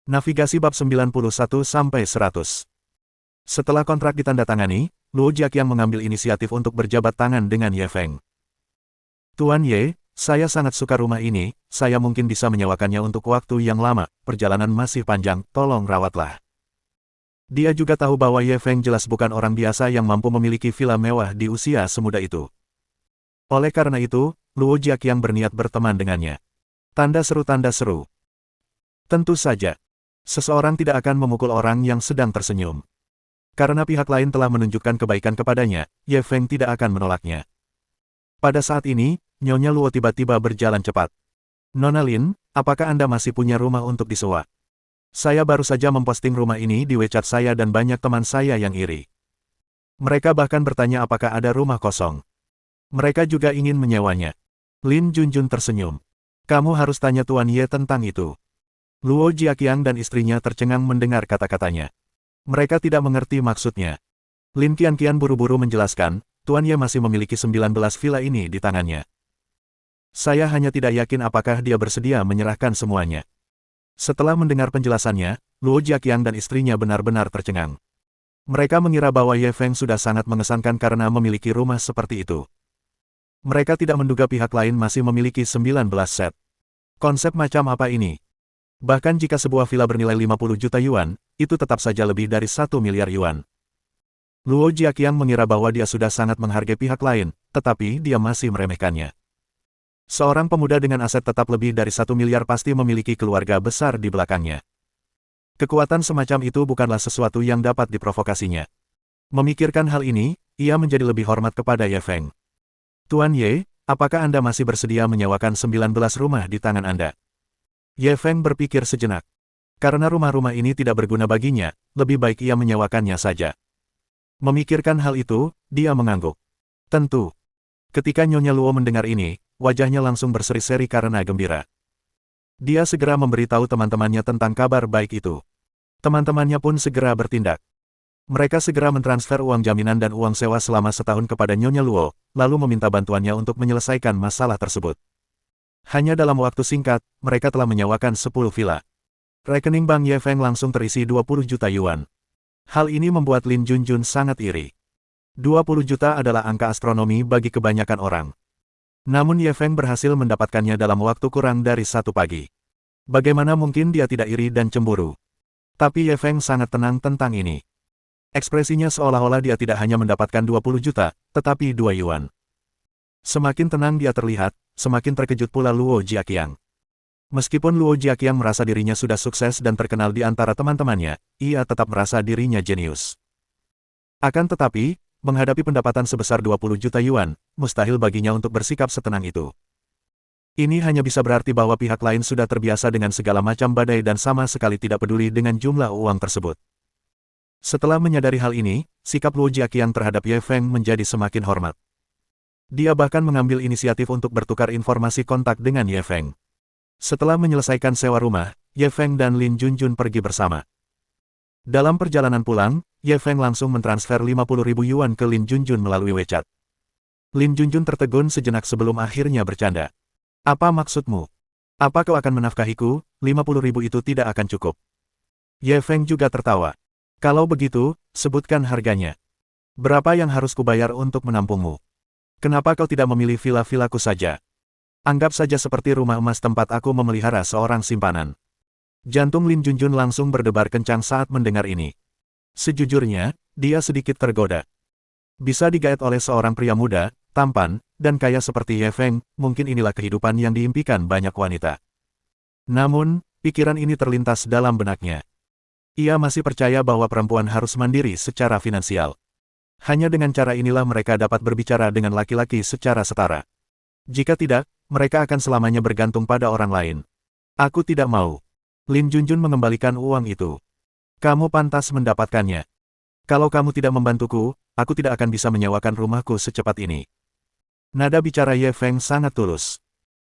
Navigasi bab 91-100. Setelah kontrak ditandatangani, Luo Jiaqiang mengambil inisiatif untuk berjabat tangan dengan Ye Feng. Tuan Ye, saya sangat suka rumah ini, saya mungkin bisa menyewakannya untuk waktu yang lama, perjalanan masih panjang, tolong rawatlah. Dia juga tahu bahwa Ye Feng jelas bukan orang biasa yang mampu memiliki villa mewah di usia semuda itu. Oleh karena itu, Luo Jiaqiang berniat berteman dengannya. Tanda seru. Tentu saja. Seseorang tidak akan memukul orang yang sedang tersenyum. Karena pihak lain telah menunjukkan kebaikan kepadanya, Ye Feng tidak akan menolaknya. Pada saat ini, Nyonya Luo tiba-tiba berjalan cepat. Nona Lin, apakah Anda masih punya rumah untuk disewa? Saya baru saja memposting rumah ini di WeChat saya dan banyak teman saya yang iri. Mereka bahkan bertanya apakah ada rumah kosong. Mereka juga ingin menyewanya. Lin Junjun tersenyum. Kamu harus tanya Tuan Ye tentang itu. Luo Jiaqiang dan istrinya tercengang mendengar kata-katanya. Mereka tidak mengerti maksudnya. Lin Qianqian buru-buru menjelaskan, Tuan Ye masih memiliki 19 villa ini di tangannya. Saya hanya tidak yakin apakah dia bersedia menyerahkan semuanya. Setelah mendengar penjelasannya, Luo Jiaqiang dan istrinya benar-benar tercengang. Mereka mengira bahwa Ye Feng sudah sangat mengesankan karena memiliki rumah seperti itu. Mereka tidak menduga pihak lain masih memiliki 19 set. Konsep macam apa ini? Bahkan jika sebuah villa bernilai 50 juta yuan, itu tetap saja lebih dari 1 miliar yuan. Luo Jiaqiang mengira bahwa dia sudah sangat menghargai pihak lain, tetapi dia masih meremehkannya. Seorang pemuda dengan aset tetap lebih dari 1 miliar pasti memiliki keluarga besar di belakangnya. Kekuatan semacam itu bukanlah sesuatu yang dapat diprovokasinya. Memikirkan hal ini, ia menjadi lebih hormat kepada Ye Feng. Tuan Ye, apakah Anda masih bersedia menyewakan 19 rumah di tangan Anda? Ye Feng berpikir sejenak. Karena rumah-rumah ini tidak berguna baginya, lebih baik ia menyewakannya saja. Memikirkan hal itu, dia mengangguk. Tentu. Ketika Nyonya Luo mendengar ini, wajahnya langsung berseri-seri karena gembira. Dia segera memberitahu teman-temannya tentang kabar baik itu. Teman-temannya pun segera bertindak. Mereka segera mentransfer uang jaminan dan uang sewa selama setahun kepada Nyonya Luo, lalu meminta bantuannya untuk menyelesaikan masalah tersebut. Hanya dalam waktu singkat, mereka telah menyewakan 10 villa. Rekening Bank Ye Feng langsung terisi 20 juta yuan. Hal ini membuat Lin Junjun sangat iri. 20 juta adalah angka astronomi bagi kebanyakan orang. Namun Ye Feng berhasil mendapatkannya dalam waktu kurang dari 1 pagi. Bagaimana mungkin dia tidak iri dan cemburu? Tapi Ye Feng sangat tenang tentang ini. Ekspresinya seolah-olah dia tidak hanya mendapatkan 20 juta, tetapi 2 yuan. Semakin tenang dia terlihat, semakin terkejut pula Luo Jiaqiang. Meskipun Luo Jiaqiang merasa dirinya sudah sukses dan terkenal di antara teman-temannya, ia tetap merasa dirinya jenius. Akan tetapi, menghadapi pendapatan sebesar 20 juta yuan, mustahil baginya untuk bersikap setenang itu. Ini hanya bisa berarti bahwa pihak lain sudah terbiasa dengan segala macam badai dan sama sekali tidak peduli dengan jumlah uang tersebut. Setelah menyadari hal ini, sikap Luo Jiaqiang terhadap Ye Feng menjadi semakin hormat. Dia bahkan mengambil inisiatif untuk bertukar informasi kontak dengan Ye Feng. Setelah menyelesaikan sewa rumah, Ye Feng dan Lin Junjun pergi bersama. Dalam perjalanan pulang, Ye Feng langsung mentransfer 50.000 yuan ke Lin Junjun melalui WeChat. Lin Junjun tertegun sejenak sebelum akhirnya bercanda. Apa maksudmu? Apa kau akan menafkahiku? 50.000 itu tidak akan cukup. Ye Feng juga tertawa. Kalau begitu, sebutkan harganya. Berapa yang harus kubayar untuk menampungmu? Kenapa kau tidak memilih villa-villaku saja? Anggap saja seperti rumah emas tempat aku memelihara seorang simpanan. Jantung Lin Junjun langsung berdebar kencang saat mendengar ini. Sejujurnya, dia sedikit tergoda. Bisa digait oleh seorang pria muda, tampan, dan kaya seperti Ye Feng, mungkin inilah kehidupan yang diimpikan banyak wanita. Namun, pikiran ini terlintas dalam benaknya. Ia masih percaya bahwa perempuan harus mandiri secara finansial. Hanya dengan cara inilah mereka dapat berbicara dengan laki-laki secara setara. Jika tidak, mereka akan selamanya bergantung pada orang lain. Aku tidak mau. Lin Junjun mengembalikan uang itu. Kamu pantas mendapatkannya. Kalau kamu tidak membantuku, aku tidak akan bisa menyewakan rumahku secepat ini. Nada bicara Ye Feng sangat tulus.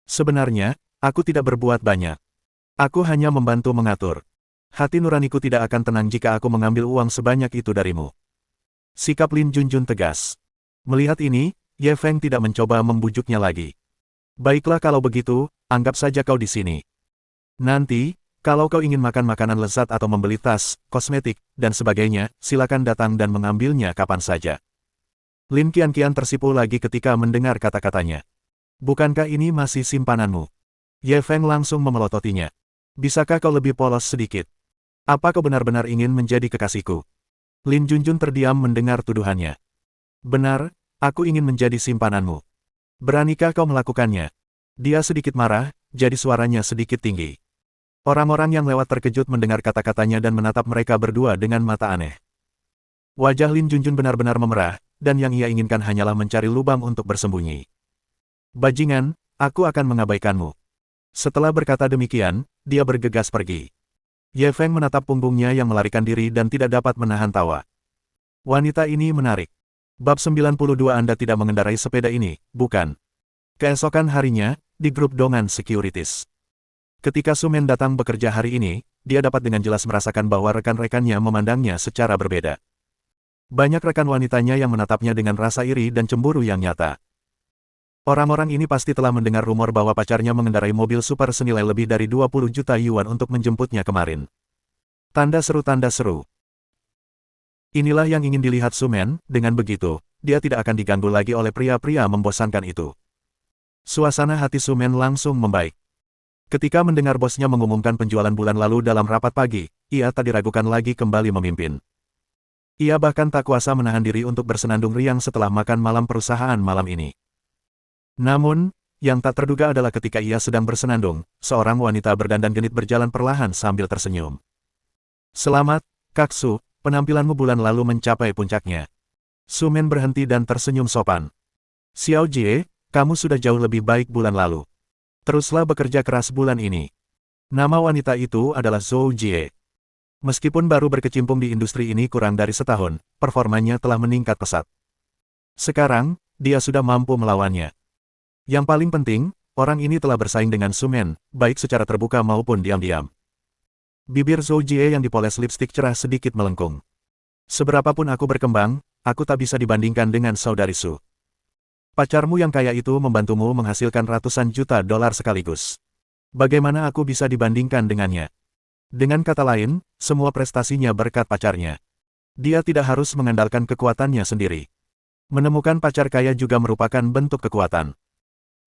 Sebenarnya, aku tidak berbuat banyak. Aku hanya membantu mengatur. Hati nuraniku tidak akan tenang jika aku mengambil uang sebanyak itu darimu. Sikap Lin Junjun tegas. Melihat ini, Ye Feng tidak mencoba membujuknya lagi. Baiklah kalau begitu, anggap saja kau di sini. Nanti, Kalau kau ingin makan makanan lezat atau membeli tas, kosmetik, dan sebagainya, silakan datang dan mengambilnya kapan saja. Lin kian-kian tersipu lagi ketika mendengar kata-katanya. Bukankah ini masih simpananmu? Ye Feng langsung memelototinya. Bisakah kau lebih polos sedikit? Apa kau benar-benar ingin menjadi kekasihku? Lin Junjun terdiam mendengar tuduhannya. Benar, aku ingin menjadi simpananmu. Beranikah kau melakukannya? Dia sedikit marah, jadi suaranya sedikit tinggi. Orang-orang yang lewat terkejut mendengar kata-katanya dan menatap mereka berdua dengan mata aneh. Wajah Lin Junjun benar-benar memerah, dan yang ia inginkan hanyalah mencari lubang untuk bersembunyi. Bajingan, aku akan mengabaikanmu. Setelah berkata demikian, dia bergegas pergi. Ye Feng menatap punggungnya yang melarikan diri dan tidak dapat menahan tawa. Wanita ini menarik. Bab 92 Anda tidak mengendarai sepeda ini, bukan? Keesokan harinya, di grup Dongan Securities. Ketika Su Men datang bekerja hari ini, dia dapat dengan jelas merasakan bahwa rekan-rekannya memandangnya secara berbeda. Banyak rekan wanitanya yang menatapnya dengan rasa iri dan cemburu yang nyata. Orang-orang ini pasti telah mendengar rumor bahwa pacarnya mengendarai mobil super senilai lebih dari 20 juta yuan untuk menjemputnya kemarin. Tanda seru tanda seru. Inilah yang ingin dilihat Su Men, dengan begitu, dia tidak akan diganggu lagi oleh pria-pria membosankan itu. Suasana hati Su Men langsung membaik. Ketika mendengar bosnya mengumumkan penjualan bulan lalu dalam rapat pagi, ia tak diragukan lagi kembali memimpin. Ia bahkan tak kuasa menahan diri untuk bersenandung riang setelah makan malam perusahaan malam ini. Namun, yang tak terduga adalah ketika ia sedang bersenandung, seorang wanita berdandan genit berjalan perlahan sambil tersenyum. Selamat, Kak Su, penampilanmu bulan lalu mencapai puncaknya. Su Men berhenti dan tersenyum sopan. Xiao Jie, kamu sudah jauh lebih baik bulan lalu. Teruslah bekerja keras bulan ini. Nama wanita itu adalah Zhou Jie. Meskipun baru berkecimpung di industri ini kurang dari setahun, performanya telah meningkat pesat. Sekarang, dia sudah mampu melawannya. Yang paling penting, orang ini telah bersaing dengan Su Men, baik secara terbuka maupun diam-diam. Bibir Zhou Jie yang dipoles lipstik cerah sedikit melengkung. Seberapapun aku berkembang, aku tak bisa dibandingkan dengan saudari Su. Pacarmu yang kaya itu membantumu menghasilkan ratusan juta dolar sekaligus. Bagaimana aku bisa dibandingkan dengannya? Dengan kata lain, semua prestasinya berkat pacarnya. Dia tidak harus mengandalkan kekuatannya sendiri. Menemukan pacar kaya juga merupakan bentuk kekuatan.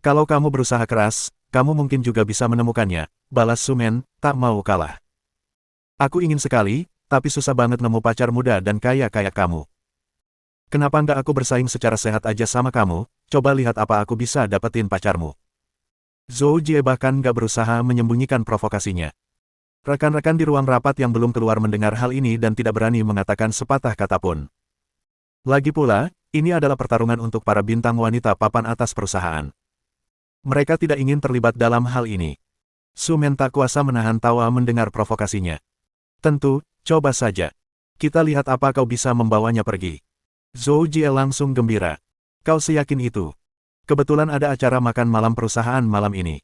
Kalau kamu berusaha keras, kamu mungkin juga bisa menemukannya, balas Su Men, tak mau kalah. Aku ingin sekali, tapi susah banget nemu pacar muda dan kaya kayak kamu. Kenapa nggak aku bersaing secara sehat aja sama kamu, coba lihat apa aku bisa dapetin pacarmu. Zhou Jie bahkan nggak berusaha menyembunyikan provokasinya. Rekan-rekan di ruang rapat yang belum keluar mendengar hal ini dan tidak berani mengatakan sepatah kata pun. Lagi pula, ini adalah pertarungan untuk para bintang wanita papan atas perusahaan. Mereka tidak ingin terlibat dalam hal ini. Su Men tak kuasa menahan tawa mendengar provokasinya. Tentu, coba saja. Kita lihat apa kau bisa membawanya pergi. Zhou Jie langsung gembira. Kau seyakin itu? Kebetulan ada acara makan malam perusahaan malam ini.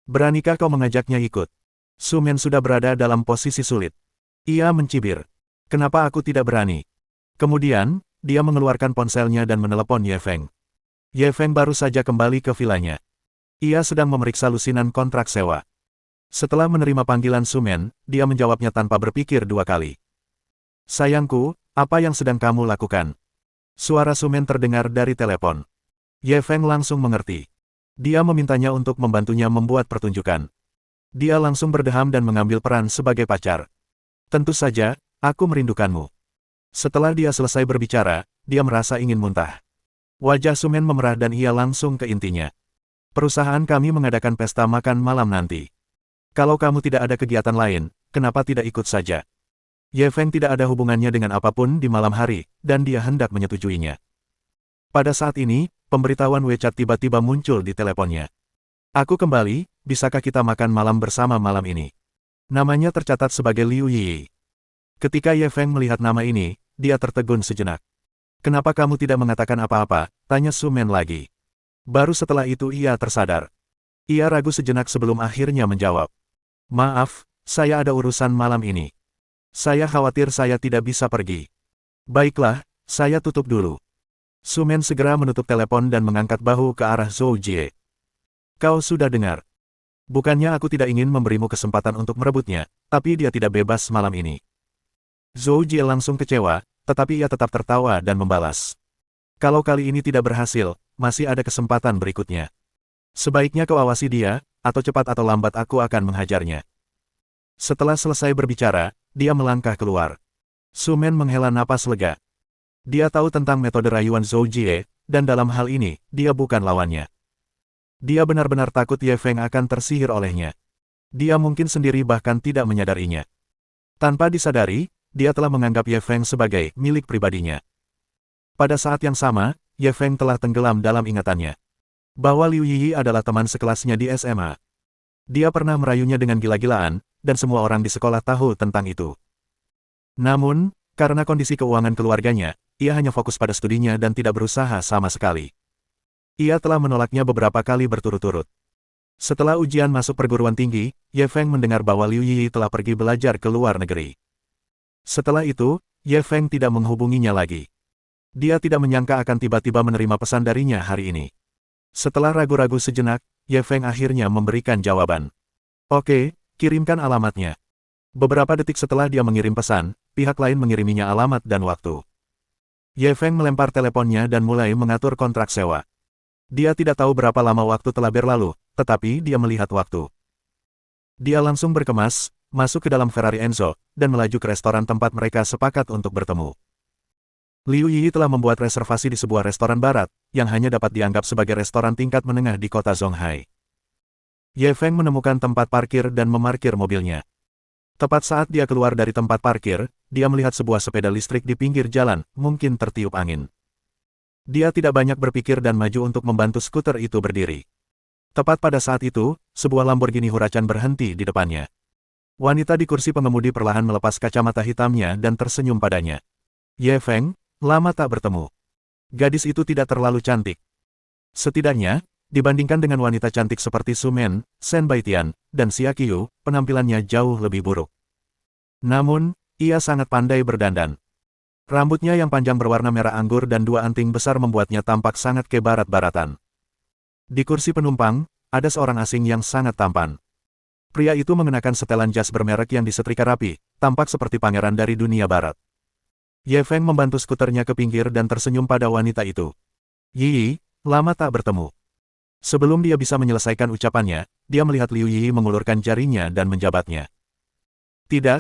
Beranikah kau mengajaknya ikut? Su Men sudah berada dalam posisi sulit. Ia mencibir. Kenapa aku tidak berani? Kemudian, dia mengeluarkan ponselnya dan menelepon Ye Feng. Ye Feng baru saja kembali ke vilanya. Ia sedang memeriksa lusinan kontrak sewa. Setelah menerima panggilan Su Men, dia menjawabnya tanpa berpikir dua kali. Sayangku, apa yang sedang kamu lakukan? Suara Su Men terdengar dari telepon. Ye Feng langsung mengerti. Dia memintanya untuk membantunya membuat pertunjukan. Dia langsung berdeham dan mengambil peran sebagai pacar. Tentu saja, aku merindukanmu. Setelah dia selesai berbicara, dia merasa ingin muntah. Wajah Su Men memerah dan ia langsung ke intinya. Perusahaan kami mengadakan pesta makan malam nanti. Kalau kamu tidak ada kegiatan lain, kenapa tidak ikut saja? Ye Feng tidak ada hubungannya dengan apapun di malam hari, dan dia hendak menyetujuinya. Pada saat ini, pemberitahuan WeChat tiba-tiba muncul di teleponnya. Aku kembali, bisakah kita makan malam bersama malam ini? Namanya tercatat sebagai Liu Yi. Ketika Ye Feng melihat nama ini, dia tertegun sejenak. Kenapa kamu tidak mengatakan apa-apa? Tanya Su Men lagi. Baru setelah itu ia tersadar. Ia ragu sejenak sebelum akhirnya menjawab. Maaf, saya ada urusan malam ini. Saya khawatir saya tidak bisa pergi. Baiklah, saya tutup dulu. Su Men segera menutup telepon dan mengangkat bahu ke arah Zhou Jie. Kau sudah dengar. Bukannya aku tidak ingin memberimu kesempatan untuk merebutnya, tapi dia tidak bebas malam ini. Zhou Jie langsung kecewa, tetapi ia tetap tertawa dan membalas. Kalau kali ini tidak berhasil, masih ada kesempatan berikutnya. Sebaiknya kau awasi dia, atau cepat atau lambat aku akan menghajarnya. Setelah selesai berbicara, dia melangkah keluar. Su Men menghela napas lega. Dia tahu tentang metode rayuan Zhou Jie, dan dalam hal ini, dia bukan lawannya. Dia benar-benar takut Ye Feng akan tersihir olehnya. Dia mungkin sendiri bahkan tidak menyadarinya. Tanpa disadari, dia telah menganggap Ye Feng sebagai milik pribadinya. Pada saat yang sama, Ye Feng telah tenggelam dalam ingatannya. Bahwa Liu Yiyi adalah teman sekelasnya di SMA. Dia pernah merayunya dengan gila-gilaan, dan semua orang di sekolah tahu tentang itu. Namun, karena kondisi keuangan keluarganya, ia hanya fokus pada studinya dan tidak berusaha sama sekali. Ia telah menolaknya beberapa kali berturut-turut. Setelah ujian masuk perguruan tinggi, Ye Feng mendengar bahwa Liu Yiyi telah pergi belajar ke luar negeri. Setelah itu, Ye Feng tidak menghubunginya lagi. Dia tidak menyangka akan tiba-tiba menerima pesan darinya hari ini. Setelah ragu-ragu sejenak, Ye Feng akhirnya memberikan jawaban. Oke, kirimkan alamatnya. Beberapa detik setelah dia mengirim pesan, pihak lain mengiriminya alamat dan waktu. Ye Feng melempar teleponnya dan mulai mengatur kontrak sewa. Dia tidak tahu berapa lama waktu telah berlalu, tetapi dia melihat waktu. Dia langsung berkemas, masuk ke dalam Ferrari Enzo, dan melaju ke restoran tempat mereka sepakat untuk bertemu. Liu Yiyi telah membuat reservasi di sebuah restoran barat, yang hanya dapat dianggap sebagai restoran tingkat menengah di kota Zonghai. Ye Feng menemukan tempat parkir dan memarkir mobilnya. Tepat saat dia keluar dari tempat parkir, dia melihat sebuah sepeda listrik di pinggir jalan, mungkin tertiup angin. Dia tidak banyak berpikir dan maju untuk membantu skuter itu berdiri. Tepat pada saat itu, sebuah Lamborghini Huracan berhenti di depannya. Wanita di kursi pengemudi perlahan melepas kacamata hitamnya dan tersenyum padanya. Ye Feng, lama tak bertemu. Gadis itu tidak terlalu cantik. Setidaknya, dibandingkan dengan wanita cantik seperti Su Men, Shen Baitian, dan Xia Qiu, penampilannya jauh lebih buruk. Namun, ia sangat pandai berdandan. Rambutnya yang panjang berwarna merah anggur dan dua anting besar membuatnya tampak sangat kebarat-baratan. Di kursi penumpang, ada seorang asing yang sangat tampan. Pria itu mengenakan setelan jas bermerek yang disetrika rapi, tampak seperti pangeran dari dunia barat. Ye Feng membantu skuternya ke pinggir dan tersenyum pada wanita itu. Yiyi, lama tak bertemu. Sebelum dia bisa menyelesaikan ucapannya, dia melihat Liu Yiyi mengulurkan jarinya dan menjabatnya. Tidak,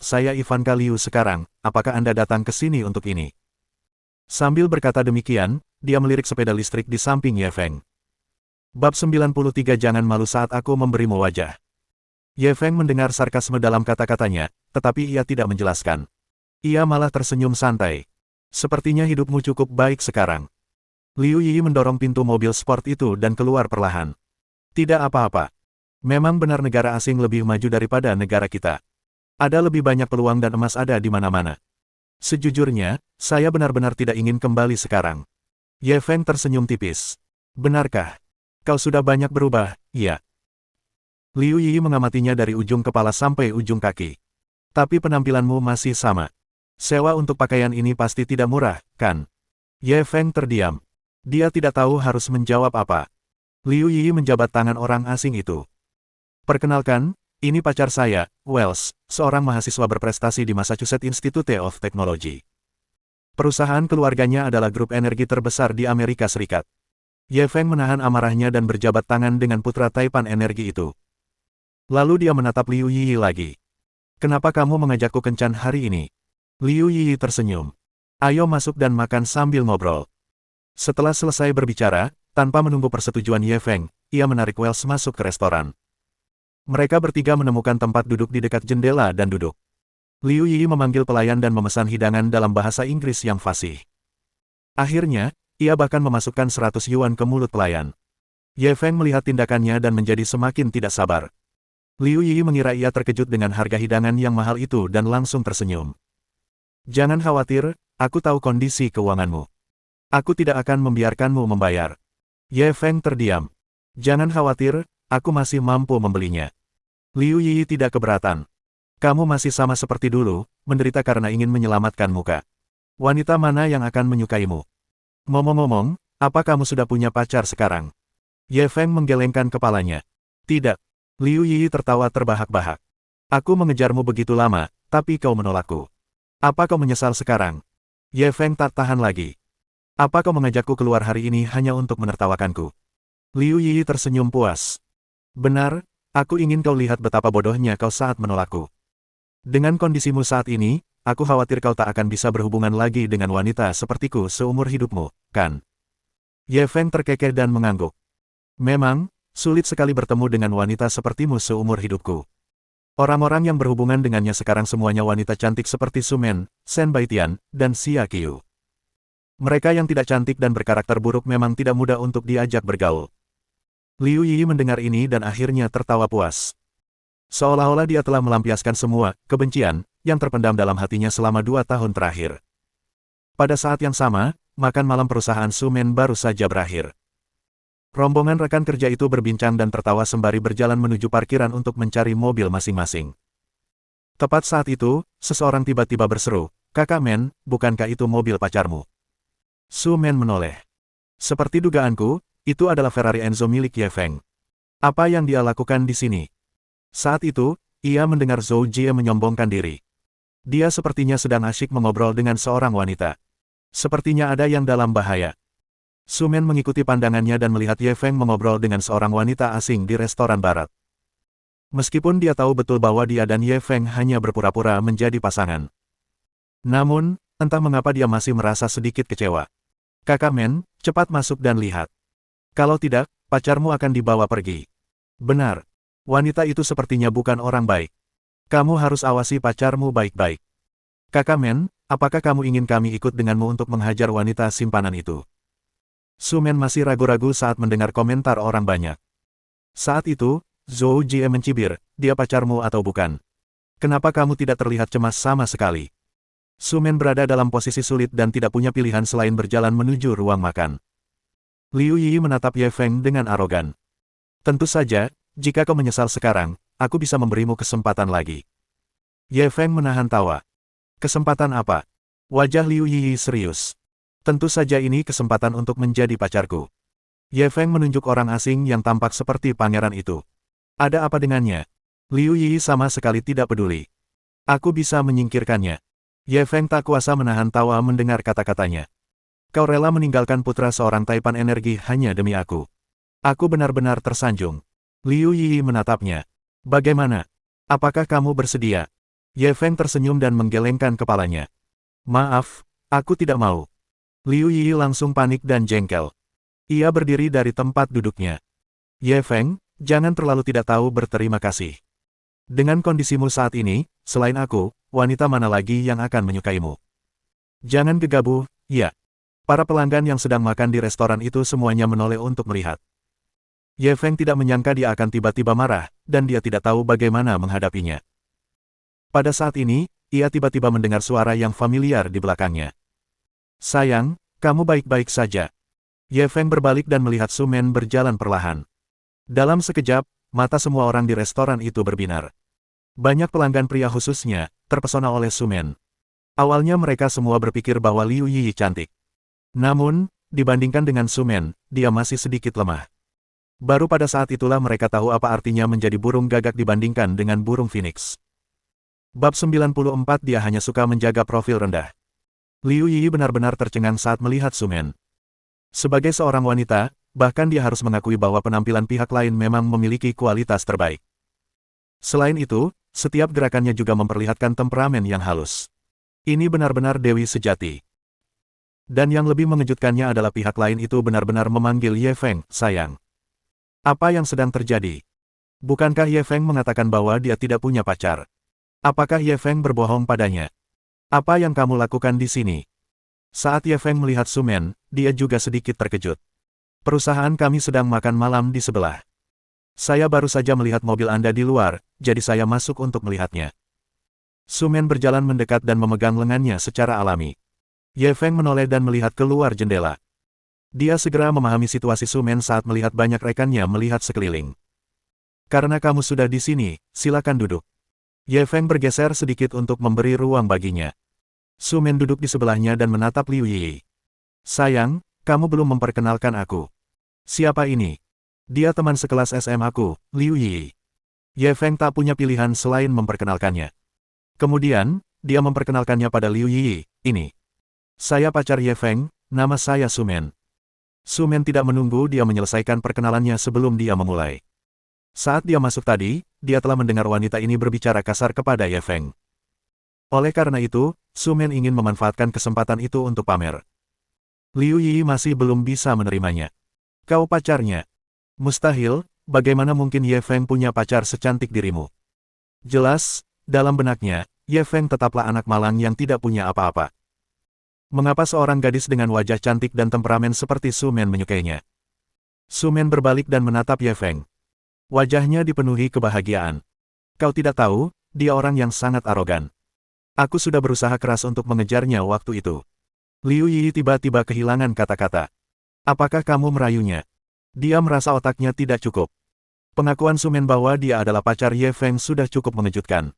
saya Ivanka Liu sekarang, apakah Anda datang ke sini untuk ini? Sambil berkata demikian, dia melirik sepeda listrik di samping Ye Feng. Bab 93 Jangan malu saat aku memberimu wajah. Ye Feng mendengar sarkasme dalam kata-katanya, tetapi ia tidak menjelaskan. Ia malah tersenyum santai. Sepertinya hidupmu cukup baik sekarang. Liu Yiyi mendorong pintu mobil sport itu dan keluar perlahan. Tidak apa-apa. Memang benar negara asing lebih maju daripada negara kita. Ada lebih banyak peluang dan emas ada di mana-mana. Sejujurnya, saya benar-benar tidak ingin kembali sekarang. Ye Feng tersenyum tipis. Benarkah? Kau sudah banyak berubah, iya. Liu Yiyi mengamatinya dari ujung kepala sampai ujung kaki. Tapi penampilanmu masih sama. Sewa untuk pakaian ini pasti tidak murah, kan? Ye Feng terdiam. Dia tidak tahu harus menjawab apa. Liu Yiyi menjabat tangan orang asing itu. Perkenalkan, ini pacar saya, Wells, seorang mahasiswa berprestasi di Massachusetts Institute of Technology. Perusahaan keluarganya adalah grup energi terbesar di Amerika Serikat. Ye Feng menahan amarahnya dan berjabat tangan dengan putra Taipan Energi itu. Lalu dia menatap Liu Yiyi lagi. Kenapa kamu mengajakku kencan hari ini? Liu Yiyi tersenyum. Ayo masuk dan makan sambil ngobrol. Setelah selesai berbicara, tanpa menunggu persetujuan Ye Feng, ia menarik Wells masuk ke restoran. Mereka bertiga menemukan tempat duduk di dekat jendela dan duduk. Liu Yiyi memanggil pelayan dan memesan hidangan dalam bahasa Inggris yang fasih. Akhirnya, ia bahkan memasukkan 100 yuan ke mulut pelayan. Ye Feng melihat tindakannya dan menjadi semakin tidak sabar. Liu Yiyi mengira ia terkejut dengan harga hidangan yang mahal itu dan langsung tersenyum. Jangan khawatir, aku tahu kondisi keuanganmu. Aku tidak akan membiarkanmu membayar. Ye Feng terdiam. Jangan khawatir, aku masih mampu membelinya. Liu Yiyi tidak keberatan. Kamu masih sama seperti dulu, menderita karena ingin menyelamatkan muka. Wanita mana yang akan menyukaimu? Ngomong-ngomong, apa kamu sudah punya pacar sekarang? Ye Feng menggelengkan kepalanya. Tidak. Liu Yi tertawa terbahak-bahak. Aku mengejarmu begitu lama, tapi kau menolakku. Apa kau menyesal sekarang? Ye Feng tak tahan lagi. Apa kau mengajakku keluar hari ini hanya untuk menertawakanku? Liu Yi tersenyum puas. Benar, aku ingin kau lihat betapa bodohnya kau saat menolakku. Dengan kondisimu saat ini, aku khawatir kau tak akan bisa berhubungan lagi dengan wanita sepertiku seumur hidupmu, kan? Ye Feng terkekeh dan mengangguk. Memang, sulit sekali bertemu dengan wanita sepertimu seumur hidupku. Orang-orang yang berhubungan dengannya sekarang semuanya wanita cantik seperti Su Men, Shen Baitian, dan Xia Qiu. Mereka yang tidak cantik dan berkarakter buruk memang tidak mudah untuk diajak bergaul. Liu Yi mendengar ini dan akhirnya tertawa puas. Seolah-olah dia telah melampiaskan semua kebencian yang terpendam dalam hatinya selama 2 tahun terakhir. Pada saat yang sama, makan malam perusahaan Su Men baru saja berakhir. Rombongan rekan kerja itu berbincang dan tertawa sembari berjalan menuju parkiran untuk mencari mobil masing-masing. Tepat saat itu, seseorang tiba-tiba berseru, "Kakak Men, bukankah itu mobil pacarmu?" Su Men menoleh. Seperti dugaanku, itu adalah Ferrari Enzo milik Ye Feng. Apa yang dia lakukan di sini? Saat itu, ia mendengar Zhou Jie menyombongkan diri. Dia sepertinya sedang asyik mengobrol dengan seorang wanita. Sepertinya ada yang dalam bahaya. Su Men mengikuti pandangannya dan melihat Ye Feng mengobrol dengan seorang wanita asing di restoran barat. Meskipun dia tahu betul bahwa dia dan Ye Feng hanya berpura-pura menjadi pasangan. Namun, entah mengapa dia masih merasa sedikit kecewa. "Kakak Men, cepat masuk dan lihat. Kalau tidak, pacarmu akan dibawa pergi." Benar. Wanita itu sepertinya bukan orang baik. Kamu harus awasi pacarmu baik-baik. "Kakak Men, apakah kamu ingin kami ikut denganmu untuk menghajar wanita simpanan itu?" Su Men masih ragu-ragu saat mendengar komentar orang banyak. Saat itu, Zhou Jie mencibir, "Dia pacarmu atau bukan? Kenapa kamu tidak terlihat cemas sama sekali?" Su Men berada dalam posisi sulit dan tidak punya pilihan selain berjalan menuju ruang makan. Liu Yi menatap Ye Feng dengan arogan. "Tentu saja, jika kau menyesal sekarang, aku bisa memberimu kesempatan lagi." Ye Feng menahan tawa. "Kesempatan apa?" Wajah Liu Yi serius. "Tentu saja ini kesempatan untuk menjadi pacarku." Ye Feng menunjuk orang asing yang tampak seperti pangeran itu. "Ada apa dengannya?" Liu Yi sama sekali tidak peduli. "Aku bisa menyingkirkannya." Ye Feng tak kuasa menahan tawa mendengar kata-katanya. "Kau rela meninggalkan putra seorang Taipan Energi hanya demi aku. Aku benar-benar tersanjung." Liu Yi menatapnya. "Bagaimana? Apakah kamu bersedia?" Ye Feng tersenyum dan menggelengkan kepalanya. "Maaf, aku tidak mau." Liu Yi langsung panik dan jengkel. Ia berdiri dari tempat duduknya. "Ye Feng, jangan terlalu tidak tahu berterima kasih. Dengan kondisimu saat ini, selain aku, wanita mana lagi yang akan menyukaimu? Jangan gegabah, ya." Para pelanggan yang sedang makan di restoran itu semuanya menoleh untuk melihat. Ye Feng tidak menyangka dia akan tiba-tiba marah, dan dia tidak tahu bagaimana menghadapinya. Pada saat ini, ia tiba-tiba mendengar suara yang familiar di belakangnya. "Sayang, kamu baik-baik saja?" Ye Feng berbalik dan melihat Su Men berjalan perlahan. Dalam sekejap, mata semua orang di restoran itu berbinar. Banyak pelanggan pria khususnya, terpesona oleh Su Men. Awalnya mereka semua berpikir bahwa Liu Yi cantik. Namun, dibandingkan dengan Su Men, dia masih sedikit lemah. Baru pada saat itulah mereka tahu apa artinya menjadi burung gagak dibandingkan dengan burung phoenix. Bab 94 Dia hanya suka menjaga profil rendah. Liu Yi benar-benar tercengang saat melihat Su Men. Sebagai seorang wanita, bahkan dia harus mengakui bahwa penampilan pihak lain memang memiliki kualitas terbaik. Selain itu, setiap gerakannya juga memperlihatkan temperamen yang halus. Ini benar-benar dewi sejati. Dan yang lebih mengejutkannya adalah pihak lain itu benar-benar memanggil Ye Feng, sayang. Apa yang sedang terjadi? Bukankah Ye Feng mengatakan bahwa dia tidak punya pacar? Apakah Ye Feng berbohong padanya? Apa yang kamu lakukan di sini? Saat Ye Feng melihat Su Men, dia juga sedikit terkejut. Perusahaan kami sedang makan malam di sebelah. Saya baru saja melihat mobil Anda di luar, jadi saya masuk untuk melihatnya. Su Men berjalan mendekat dan memegang lengannya secara alami. Ye Feng menoleh dan melihat keluar jendela. Dia segera memahami situasi Su Men saat melihat banyak rekannya melihat sekeliling. Karena kamu sudah di sini, silakan duduk. Ye Feng bergeser sedikit untuk memberi ruang baginya. Su Men duduk di sebelahnya dan menatap Liu Yi. Sayang, kamu belum memperkenalkan aku. Siapa ini? Dia teman sekelas SMA aku, Liu Yi. Ye Feng tak punya pilihan selain memperkenalkannya. Kemudian, dia memperkenalkannya pada Liu Yi, ini. Saya pacar Ye Feng, nama saya Sumen. Sumen tidak menunggu dia menyelesaikan perkenalannya sebelum dia memulai. Saat dia masuk tadi, dia telah mendengar wanita ini berbicara kasar kepada Ye Feng. Oleh karena itu, Sumen ingin memanfaatkan kesempatan itu untuk pamer. Liu Yi masih belum bisa menerimanya. Kau pacarnya? Mustahil, bagaimana mungkin Ye Feng punya pacar secantik dirimu? Jelas, dalam benaknya, Ye Feng tetaplah anak malang yang tidak punya apa-apa. Mengapa seorang gadis dengan wajah cantik dan temperamen seperti Sumen menyukainya? Sumen berbalik dan menatap Ye Feng. Wajahnya dipenuhi kebahagiaan. Kau tidak tahu, dia orang yang sangat arogan. Aku sudah berusaha keras untuk mengejarnya waktu itu. Liu Yi tiba-tiba kehilangan kata-kata. Apakah kamu merayunya? Dia merasa otaknya tidak cukup. Pengakuan Sumen bahwa dia adalah pacar Ye Feng sudah cukup mengejutkan.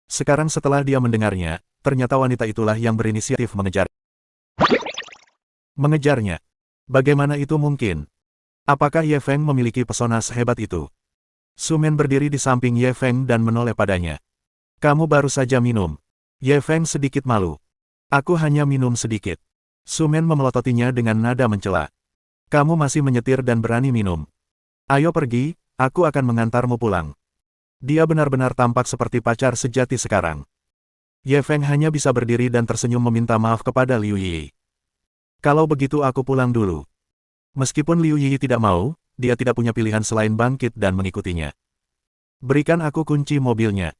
Sekarang setelah dia mendengarnya, ternyata wanita itulah yang berinisiatif mengejarnya. Bagaimana itu mungkin? Apakah Ye Feng memiliki pesona sehebat itu? Sumen berdiri di samping Ye Feng dan menoleh padanya. Kamu baru saja minum. Ye Feng sedikit malu. Aku hanya minum sedikit. Sumen memelototinya dengan nada mencela. Kamu masih menyetir dan berani minum. Ayo pergi, aku akan mengantarmu pulang. Dia benar-benar tampak seperti pacar sejati sekarang. Ye Feng hanya bisa berdiri dan tersenyum meminta maaf kepada Liu Yi. Kalau begitu aku pulang dulu. Meskipun Liu Yi tidak mau, dia tidak punya pilihan selain bangkit dan mengikutinya. Berikan aku kunci mobilnya.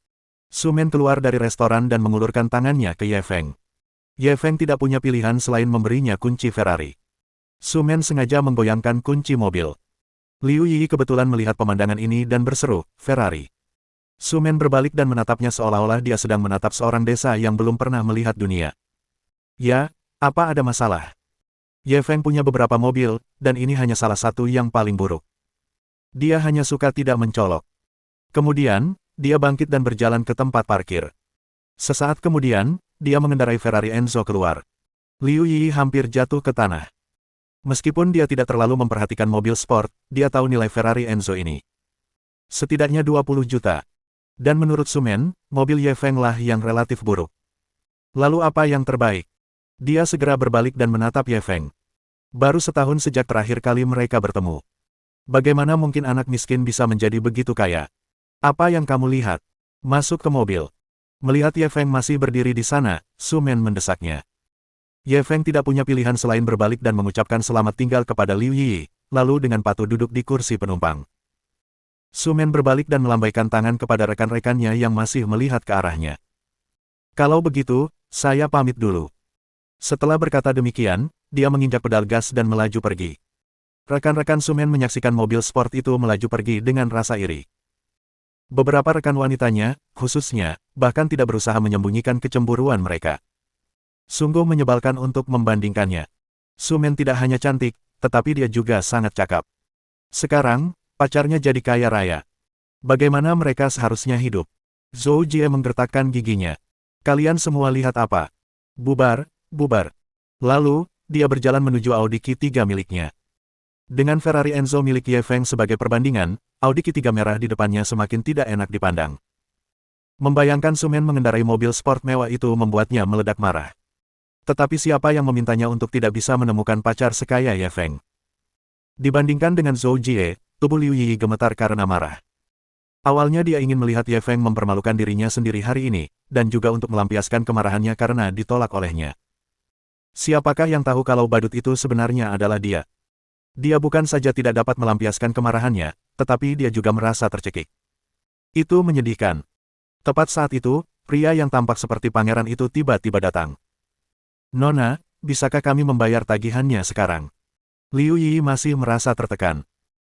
Sumen keluar dari restoran dan mengulurkan tangannya ke Ye Feng. Ye Feng tidak punya pilihan selain memberinya kunci Ferrari. Sumen sengaja menggoyangkan kunci mobil. Liu Yi kebetulan melihat pemandangan ini dan berseru, Ferrari. Sumen berbalik dan menatapnya seolah-olah dia sedang menatap seorang desa yang belum pernah melihat dunia. Ya, apa ada masalah? Ye Feng punya beberapa mobil, dan ini hanya salah satu yang paling buruk. Dia hanya suka tidak mencolok. Kemudian, dia bangkit dan berjalan ke tempat parkir. Sesaat kemudian, dia mengendarai Ferrari Enzo keluar. Liu Yi hampir jatuh ke tanah. Meskipun dia tidak terlalu memperhatikan mobil sport, dia tahu nilai Ferrari Enzo ini. Setidaknya 20 juta. Dan menurut Sumen, mobil Ye Feng lah yang relatif buruk. Lalu apa yang terbaik? Dia segera berbalik dan menatap Ye Feng. Baru setahun sejak terakhir kali mereka bertemu. Bagaimana mungkin anak miskin bisa menjadi begitu kaya? Apa yang kamu lihat? Masuk ke mobil. Melihat Ye Feng masih berdiri di sana, Sumen mendesaknya. Ye Feng tidak punya pilihan selain berbalik dan mengucapkan selamat tinggal kepada Liu Yi, lalu dengan patuh duduk di kursi penumpang. Sumen berbalik dan melambaikan tangan kepada rekan-rekannya yang masih melihat ke arahnya. Kalau begitu, saya pamit dulu. Setelah berkata demikian, dia menginjak pedal gas dan melaju pergi. Rekan-rekan Sumen menyaksikan mobil sport itu melaju pergi dengan rasa iri. Beberapa rekan wanitanya, khususnya, bahkan tidak berusaha menyembunyikan kecemburuan mereka. Sungguh menyebalkan untuk membandingkannya. Sumen tidak hanya cantik, tetapi dia juga sangat cakap. Sekarang, pacarnya jadi kaya raya. Bagaimana mereka seharusnya hidup? Zhou Jie menggertakkan giginya. Kalian semua lihat apa? Bubar, bubar. Lalu, dia berjalan menuju Audi Q3 miliknya. Dengan Ferrari Enzo milik Ye Feng sebagai perbandingan, Audi Q3 merah di depannya semakin tidak enak dipandang. Membayangkan Sumen mengendarai mobil sport mewah itu membuatnya meledak marah. Tetapi siapa yang memintanya untuk tidak bisa menemukan pacar sekaya Ye Feng? Dibandingkan dengan Zhou Jie, tubuh Liu Yi gemetar karena marah. Awalnya dia ingin melihat Ye Feng mempermalukan dirinya sendiri hari ini, dan juga untuk melampiaskan kemarahannya karena ditolak olehnya. Siapakah yang tahu kalau badut itu sebenarnya adalah dia? Dia bukan saja tidak dapat melampiaskan kemarahannya, tetapi dia juga merasa tercekik. Itu menyedihkan. Tepat saat itu, pria yang tampak seperti pangeran itu tiba-tiba datang. Nona, bisakah kami membayar tagihannya sekarang? Liu Yi masih merasa tertekan.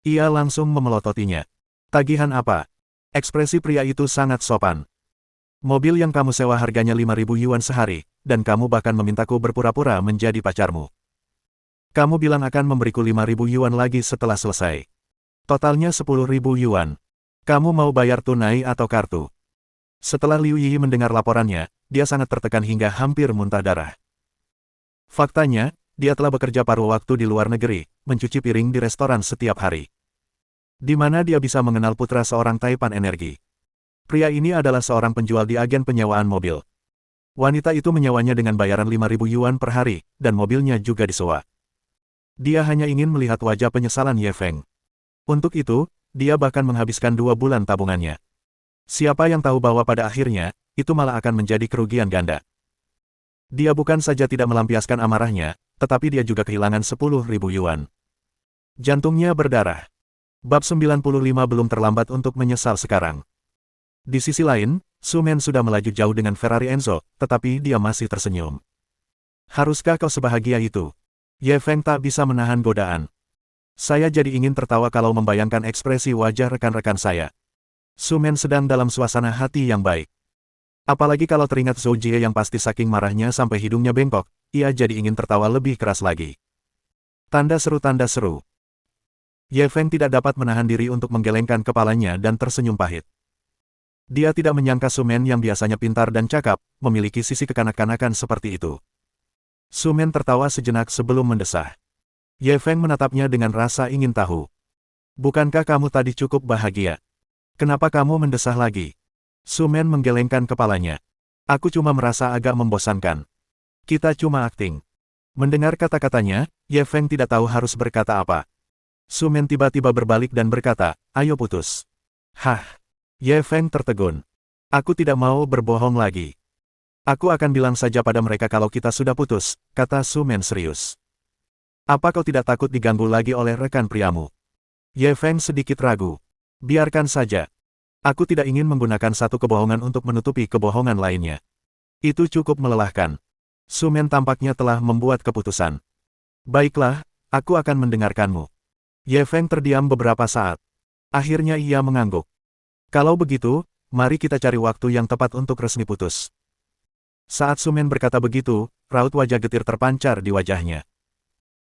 Ia langsung memelototinya. Tagihan apa? Ekspresi pria itu sangat sopan. Mobil yang kamu sewa harganya 5.000 yuan sehari, dan kamu bahkan memintaku berpura-pura menjadi pacarmu. Kamu bilang akan memberiku 5.000 yuan lagi setelah selesai. Totalnya 10.000 yuan. Kamu mau bayar tunai atau kartu? Setelah Liu Yi mendengar laporannya, dia sangat tertekan hingga hampir muntah darah. Faktanya, dia telah bekerja paruh waktu di luar negeri, mencuci piring di restoran setiap hari. Di mana dia bisa mengenal putra seorang Taipan Energi. Pria ini adalah seorang penjual di agen penyewaan mobil. Wanita itu menyewanya dengan bayaran 5.000 yuan per hari, dan mobilnya juga disewa. Dia hanya ingin melihat wajah penyesalan Ye Feng. Untuk itu, dia bahkan menghabiskan 2 bulan tabungannya. Siapa yang tahu bahwa pada akhirnya, itu malah akan menjadi kerugian ganda. Dia bukan saja tidak melampiaskan amarahnya, tetapi dia juga kehilangan 10.000 yuan. Jantungnya berdarah. Bab 95 belum terlambat untuk menyesal sekarang. Di sisi lain, Su Men sudah melaju jauh dengan Ferrari Enzo, tetapi dia masih tersenyum. Haruskah kau sebahagia itu? Ye Feng tak bisa menahan godaan. Saya jadi ingin tertawa kalau membayangkan ekspresi wajah rekan-rekan saya. Su Men sedang dalam suasana hati yang baik. Apalagi kalau teringat Zhou Jie yang pasti saking marahnya sampai hidungnya bengkok, ia jadi ingin tertawa lebih keras lagi. Tanda seru tanda seru. Ye Feng tidak dapat menahan diri untuk menggelengkan kepalanya dan tersenyum pahit. Dia tidak menyangka Su Men yang biasanya pintar dan cakap, memiliki sisi kekanak-kanakan seperti itu. Su Men tertawa sejenak sebelum mendesah. Ye Feng menatapnya dengan rasa ingin tahu. Bukankah kamu tadi cukup bahagia? Kenapa kamu mendesah lagi? Su Men menggelengkan kepalanya. Aku cuma merasa agak membosankan. Kita cuma akting. Mendengar kata-katanya, Ye Feng tidak tahu harus berkata apa. Su Men tiba-tiba berbalik dan berkata, ayo putus. Hah? Ye Feng tertegun. Aku tidak mau berbohong lagi. Aku akan bilang saja pada mereka kalau kita sudah putus, kata Su Men serius. Apa kau tidak takut diganggu lagi oleh rekan priamu? Ye Feng sedikit ragu. Biarkan saja. Aku tidak ingin menggunakan satu kebohongan untuk menutupi kebohongan lainnya. Itu cukup melelahkan. Su Men tampaknya telah membuat keputusan. Baiklah, aku akan mendengarkanmu. Ye Feng terdiam beberapa saat. Akhirnya ia mengangguk. Kalau begitu, mari kita cari waktu yang tepat untuk resmi putus. Saat Su Men berkata begitu, raut wajah getir terpancar di wajahnya.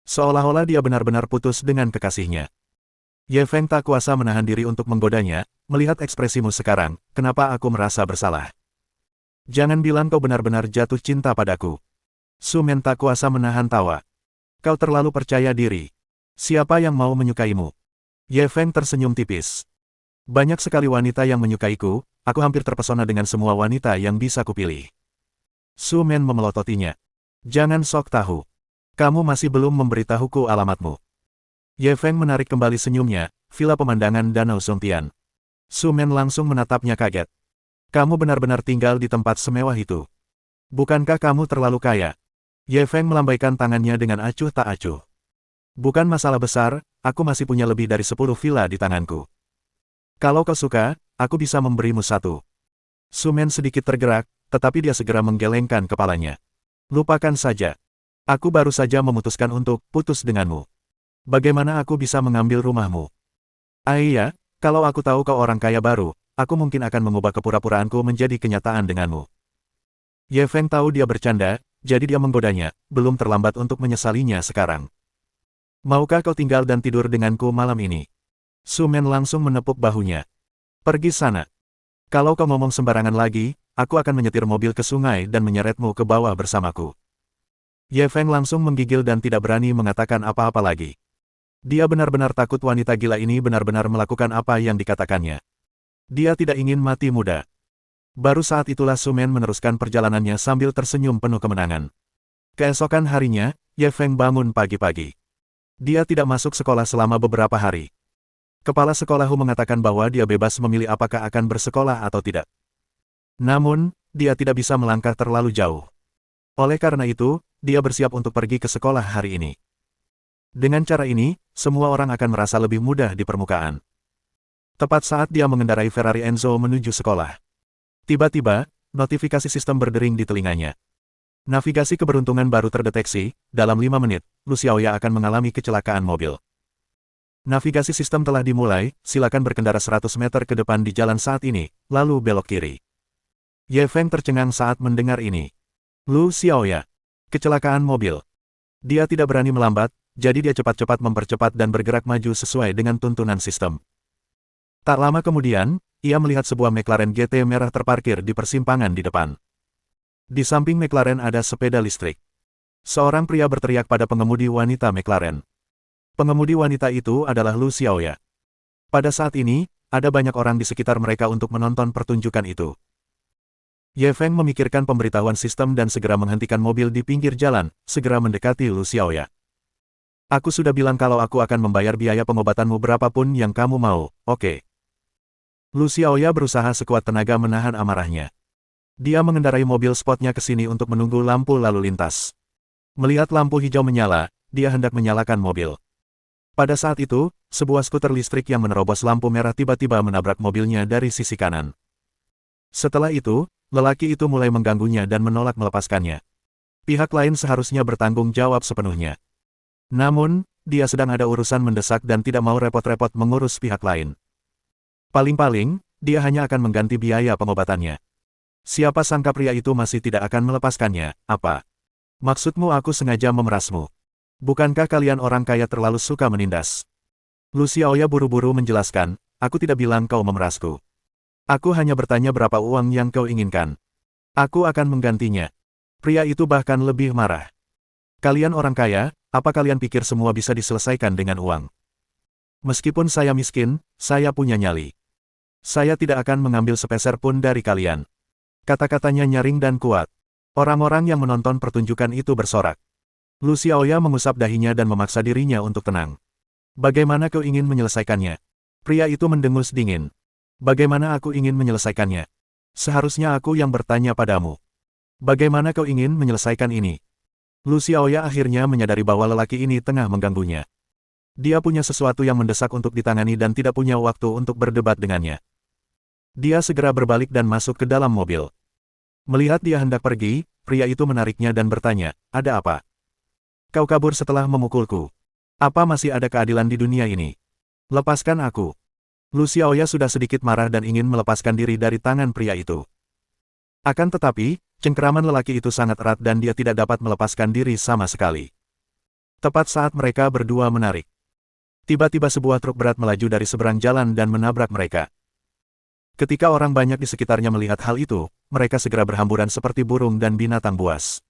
Seolah-olah dia benar-benar putus dengan kekasihnya. Ye Feng tak kuasa menahan diri untuk menggodanya, melihat ekspresimu sekarang, kenapa aku merasa bersalah? Jangan bilang kau benar-benar jatuh cinta padaku. Su Men tak kuasa menahan tawa. Kau terlalu percaya diri. Siapa yang mau menyukaimu? Ye Feng tersenyum tipis. Banyak sekali wanita yang menyukaiku, aku hampir terpesona dengan semua wanita yang bisa kupilih. Su Men memelototinya. Jangan sok tahu. Kamu masih belum memberitahuku alamatmu. Ye Feng menarik kembali senyumnya, villa pemandangan Danau Songtian. Su Men langsung menatapnya kaget. Kamu benar-benar tinggal di tempat semewah itu. Bukankah kamu terlalu kaya? Ye Feng melambaikan tangannya dengan acuh tak acuh. Bukan masalah besar, aku masih punya lebih dari 10 villa di tanganku. Kalau kau suka, aku bisa memberimu satu. Su Men sedikit tergerak, tetapi dia segera menggelengkan kepalanya. Lupakan saja. Aku baru saja memutuskan untuk putus denganmu. Bagaimana aku bisa mengambil rumahmu? Iya, kalau aku tahu kau orang kaya baru, aku mungkin akan mengubah kepura-puraanku menjadi kenyataan denganmu. Ye Feng tahu dia bercanda, jadi dia menggodanya, belum terlambat untuk menyesalinya sekarang. Maukah kau tinggal dan tidur denganku malam ini? Su Men langsung menepuk bahunya. Pergi sana. Kalau kau ngomong sembarangan lagi, aku akan menyetir mobil ke sungai dan menyeretmu ke bawah bersamaku. Ye Feng langsung menggigil dan tidak berani mengatakan apa-apa lagi. Dia benar-benar takut wanita gila ini benar-benar melakukan apa yang dikatakannya. Dia tidak ingin mati muda. Baru saat itulah Su Men meneruskan perjalanannya sambil tersenyum penuh kemenangan. Keesokan harinya, Ye Feng bangun pagi-pagi. Dia tidak masuk sekolah selama beberapa hari. Kepala sekolah Hu mengatakan bahwa dia bebas memilih apakah akan bersekolah atau tidak. Namun, dia tidak bisa melangkah terlalu jauh. Oleh karena itu, dia bersiap untuk pergi ke sekolah hari ini. Dengan cara ini, semua orang akan merasa lebih mudah di permukaan. Tepat saat dia mengendarai Ferrari Enzo menuju sekolah. Tiba-tiba, notifikasi sistem berdering di telinganya. Navigasi keberuntungan baru terdeteksi, dalam 5 menit, Lu Xiaoya akan mengalami kecelakaan mobil. Navigasi sistem telah dimulai, silakan berkendara 100 meter ke depan di jalan saat ini, lalu belok kiri. Ye Feng tercengang saat mendengar ini. Lu Xiaoya. Kecelakaan mobil. Dia tidak berani melambat, jadi dia cepat-cepat mempercepat dan bergerak maju sesuai dengan tuntunan sistem. Tak lama kemudian, ia melihat sebuah McLaren GT merah terparkir di persimpangan di depan. Di samping McLaren ada sepeda listrik. Seorang pria berteriak pada pengemudi wanita McLaren. Pengemudi wanita itu adalah Lu Xiaoya. Pada saat ini, ada banyak orang di sekitar mereka untuk menonton pertunjukan itu. Ye Feng memikirkan pemberitahuan sistem dan segera menghentikan mobil di pinggir jalan, segera mendekati Lu Xiaoya. Aku sudah bilang kalau aku akan membayar biaya pengobatanmu berapapun yang kamu mau, oke? Lu Xiaoya berusaha sekuat tenaga menahan amarahnya. Dia mengendarai mobil sportnya ke sini untuk menunggu lampu lalu lintas. Melihat lampu hijau menyala, dia hendak menyalakan mobil. Pada saat itu, sebuah skuter listrik yang menerobos lampu merah tiba-tiba menabrak mobilnya dari sisi kanan. Setelah itu, lelaki itu mulai mengganggunya dan menolak melepaskannya. Pihak lain seharusnya bertanggung jawab sepenuhnya. Namun, dia sedang ada urusan mendesak dan tidak mau repot-repot mengurus pihak lain. Paling-paling, dia hanya akan mengganti biaya pengobatannya. Siapa sangka pria itu masih tidak akan melepaskannya, apa? Maksudmu aku sengaja memerasmu? Bukankah kalian orang kaya terlalu suka menindas? Lu Xiaoya buru-buru menjelaskan, aku tidak bilang kau memerasku. Aku hanya bertanya berapa uang yang kau inginkan. Aku akan menggantinya. Pria itu bahkan lebih marah. Kalian orang kaya, apa kalian pikir semua bisa diselesaikan dengan uang? Meskipun saya miskin, saya punya nyali. Saya tidak akan mengambil sepeser pun dari kalian. Kata-katanya nyaring dan kuat. Orang-orang yang menonton pertunjukan itu bersorak. Lu Xiaoya mengusap dahinya dan memaksa dirinya untuk tenang. Bagaimana kau ingin menyelesaikannya? Pria itu mendengus dingin. Bagaimana aku ingin menyelesaikannya? Seharusnya aku yang bertanya padamu. Bagaimana kau ingin menyelesaikan ini? Lu Xiaoya akhirnya menyadari bahwa lelaki ini tengah mengganggunya. Dia punya sesuatu yang mendesak untuk ditangani dan tidak punya waktu untuk berdebat dengannya. Dia segera berbalik dan masuk ke dalam mobil. Melihat dia hendak pergi, pria itu menariknya dan bertanya, ada apa? Kau kabur setelah memukulku. Apa masih ada keadilan di dunia ini? Lepaskan aku. Lu Xiaoya sudah sedikit marah dan ingin melepaskan diri dari tangan pria itu. Akan tetapi, cengkeraman lelaki itu sangat erat dan dia tidak dapat melepaskan diri sama sekali. Tepat saat mereka berdua menarik. Tiba-tiba sebuah truk berat melaju dari seberang jalan dan menabrak mereka. Ketika orang banyak di sekitarnya melihat hal itu, mereka segera berhamburan seperti burung dan binatang buas.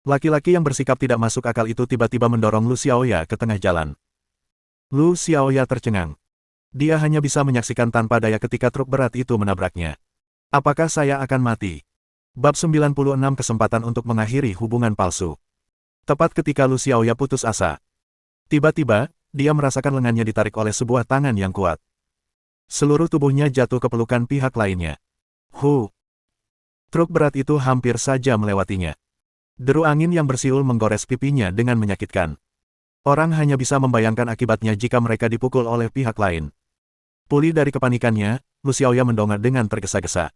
Laki-laki yang bersikap tidak masuk akal itu tiba-tiba mendorong Lu Xiaoya ke tengah jalan. Lu Xiaoya tercengang. Dia hanya bisa menyaksikan tanpa daya ketika truk berat itu menabraknya. Apakah saya akan mati? Bab 96 Kesempatan untuk mengakhiri hubungan palsu. Tepat ketika Lu Xiaoya putus asa. Tiba-tiba, dia merasakan lengannya ditarik oleh sebuah tangan yang kuat. Seluruh tubuhnya jatuh ke pelukan pihak lainnya. Truk berat itu hampir saja melewatinya. Deru angin yang bersiul menggores pipinya dengan menyakitkan. Orang hanya bisa membayangkan akibatnya jika mereka dipukul oleh pihak lain. Pulih dari kepanikannya, Lu Xiaoya mendongak dengan tergesa-gesa.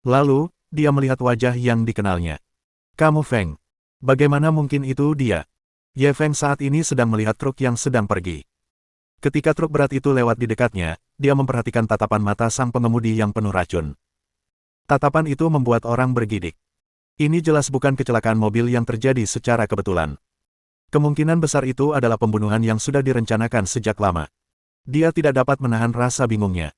Lalu, dia melihat wajah yang dikenalnya. Kamu Feng. Bagaimana mungkin itu dia? Ye Feng saat ini sedang melihat truk yang sedang pergi. Ketika truk berat itu lewat di dekatnya, dia memperhatikan tatapan mata sang pengemudi yang penuh racun. Tatapan itu membuat orang bergidik. Ini jelas bukan kecelakaan mobil yang terjadi secara kebetulan. Kemungkinan besar itu adalah pembunuhan yang sudah direncanakan sejak lama. Dia tidak dapat menahan rasa bingungnya.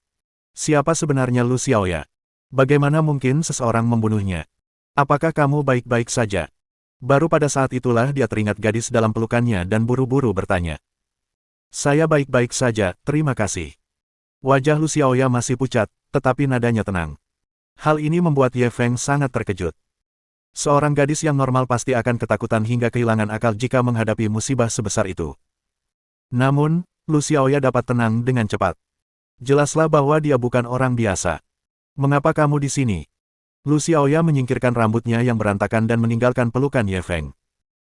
Siapa sebenarnya Lu Xiaoya? Bagaimana mungkin seseorang membunuhnya? Apakah kamu baik-baik saja? Baru pada saat itulah dia teringat gadis dalam pelukannya dan buru-buru bertanya. Saya baik-baik saja, terima kasih. Wajah Lu Xiaoya masih pucat, tetapi nadanya tenang. Hal ini membuat Ye Feng sangat terkejut. Seorang gadis yang normal pasti akan ketakutan hingga kehilangan akal jika menghadapi musibah sebesar itu. Namun, Lu Xiaoya dapat tenang dengan cepat. Jelaslah bahwa dia bukan orang biasa. Mengapa kamu di sini? Lu Xiaoya menyingkirkan rambutnya yang berantakan dan meninggalkan pelukan Ye Feng.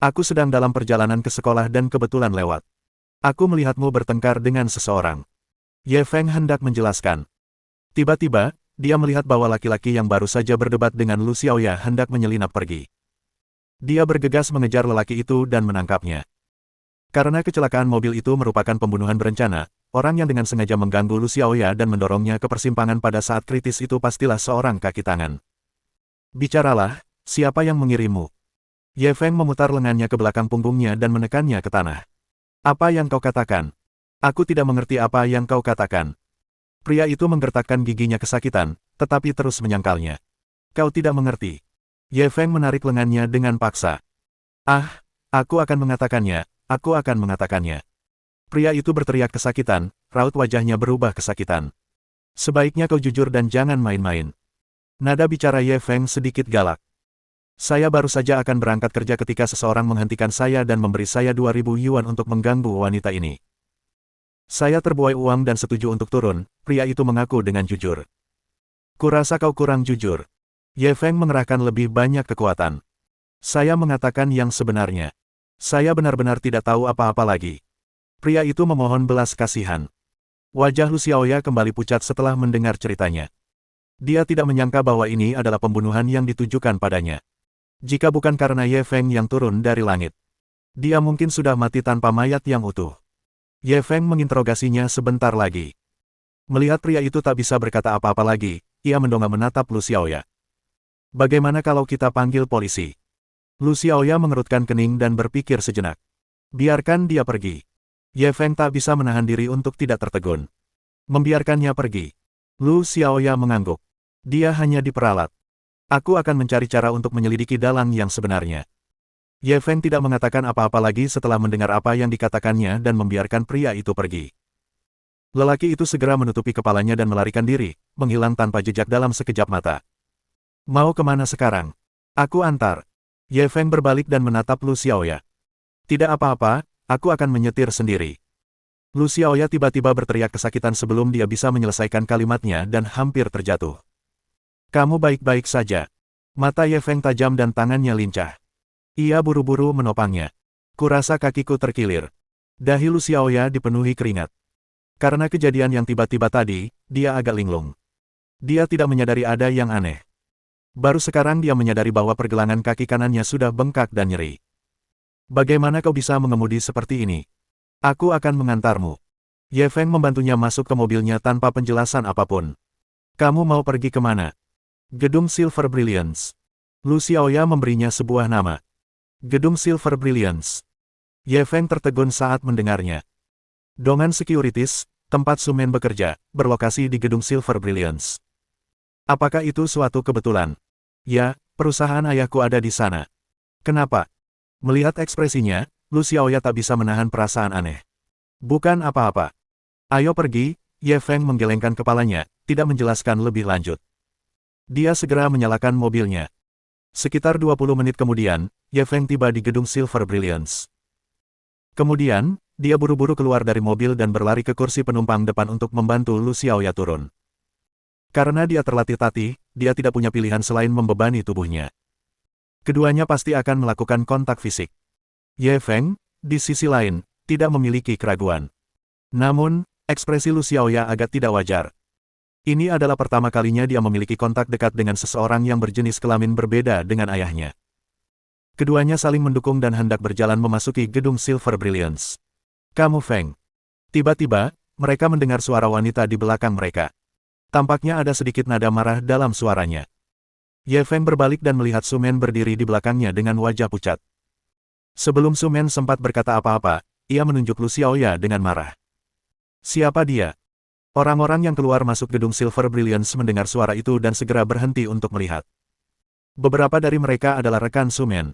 Aku sedang dalam perjalanan ke sekolah dan kebetulan lewat. Aku melihatmu bertengkar dengan seseorang. Ye Feng hendak menjelaskan. Tiba-tiba, dia melihat bahwa laki-laki yang baru saja berdebat dengan Lu Xiaoya hendak menyelinap pergi. Dia bergegas mengejar lelaki itu dan menangkapnya. Karena kecelakaan mobil itu merupakan pembunuhan berencana, orang yang dengan sengaja mengganggu Lu Xiaoya dan mendorongnya ke persimpangan pada saat kritis itu pastilah seorang kaki tangan. Bicaralah, siapa yang mengirimmu? Ye Feng memutar lengannya ke belakang punggungnya dan menekannya ke tanah. Apa yang kau katakan? Aku tidak mengerti apa yang kau katakan. Pria itu menggertakkan giginya kesakitan, tetapi terus menyangkalnya. Kau tidak mengerti. Ye Feng menarik lengannya dengan paksa. Aku akan mengatakannya, aku akan mengatakannya. Pria itu berteriak kesakitan, raut wajahnya berubah kesakitan. Sebaiknya kau jujur dan jangan main-main. Nada bicara Ye Feng sedikit galak. Saya baru saja akan berangkat kerja ketika seseorang menghentikan saya dan memberi saya 2.000 yuan untuk mengganggu wanita ini. Saya terbuai uang dan setuju untuk turun, pria itu mengaku dengan jujur. Kurasa kau kurang jujur. Ye Feng mengerahkan lebih banyak kekuatan. Saya mengatakan yang sebenarnya. Saya benar-benar tidak tahu apa-apa lagi. Pria itu memohon belas kasihan. Wajah Lu Xiaoya kembali pucat setelah mendengar ceritanya. Dia tidak menyangka bahwa ini adalah pembunuhan yang ditujukan padanya. Jika bukan karena Ye Feng yang turun dari langit, dia mungkin sudah mati tanpa mayat yang utuh. Ye Feng menginterogasinya sebentar lagi. Melihat pria itu tak bisa berkata apa-apa lagi, ia mendongak menatap Lu Xiaoya. Bagaimana kalau kita panggil polisi? Lu Xiaoya mengerutkan kening dan berpikir sejenak. Biarkan dia pergi. Ye Feng tak bisa menahan diri untuk tidak tertegun. Membiarkannya pergi. Lu Xiaoya mengangguk. Dia hanya diperalat. Aku akan mencari cara untuk menyelidiki dalang yang sebenarnya. Ye Feng tidak mengatakan apa-apa lagi setelah mendengar apa yang dikatakannya dan membiarkan pria itu pergi. Lelaki itu segera menutupi kepalanya dan melarikan diri, menghilang tanpa jejak dalam sekejap mata. Mau kemana sekarang? Aku antar. Ye Feng berbalik dan menatap Lu Xiaoya. Tidak apa-apa. Aku akan menyetir sendiri. Lu Xiaoya tiba-tiba berteriak kesakitan sebelum dia bisa menyelesaikan kalimatnya dan hampir terjatuh. Kamu baik-baik saja. Mata Ye Feng tajam dan tangannya lincah. Ia buru-buru menopangnya. Kurasa kakiku terkilir. Dahi Lu Xiaoya dipenuhi keringat. Karena kejadian yang tiba-tiba tadi, dia agak linglung. Dia tidak menyadari ada yang aneh. Baru sekarang dia menyadari bahwa pergelangan kaki kanannya sudah bengkak dan nyeri. Bagaimana kau bisa mengemudi seperti ini? Aku akan mengantarmu. Ye Feng membantunya masuk ke mobilnya tanpa penjelasan apapun. Kamu mau pergi kemana? Gedung Silver Brilliance. Lu Xiaoya memberinya sebuah nama. Gedung Silver Brilliance. Ye Feng tertegun saat mendengarnya. Dongan Securities, tempat Sumen bekerja, berlokasi di Gedung Silver Brilliance. Apakah itu suatu kebetulan? Ya, perusahaan ayahku ada di sana. Kenapa? Melihat ekspresinya, Lu Xiaoya tak bisa menahan perasaan aneh. Bukan apa-apa. Ayo pergi, Ye Feng menggelengkan kepalanya, tidak menjelaskan lebih lanjut. Dia segera menyalakan mobilnya. Sekitar 20 menit kemudian, Ye Feng tiba di gedung Silver Brilliance. Kemudian, dia buru-buru keluar dari mobil dan berlari ke kursi penumpang depan untuk membantu Lu Xiaoya turun. Karena dia terlatih-tatih, dia tidak punya pilihan selain membebani tubuhnya. Keduanya pasti akan melakukan kontak fisik. Ye Feng, di sisi lain, tidak memiliki keraguan. Namun, ekspresi Lu Xiaoya agak tidak wajar. Ini adalah pertama kalinya dia memiliki kontak dekat dengan seseorang yang berjenis kelamin berbeda dengan ayahnya. Keduanya saling mendukung dan hendak berjalan memasuki gedung Silver Brilliance. Kamu Feng. Tiba-tiba, mereka mendengar suara wanita di belakang mereka. Tampaknya ada sedikit nada marah dalam suaranya. Ye Feng berbalik dan melihat Su Men berdiri di belakangnya dengan wajah pucat. Sebelum Su Men sempat berkata apa-apa, ia menunjuk Lu Xiaoya dengan marah. Siapa dia? Orang-orang yang keluar masuk gedung Silver Brilliance mendengar suara itu dan segera berhenti untuk melihat. Beberapa dari mereka adalah rekan Su Men.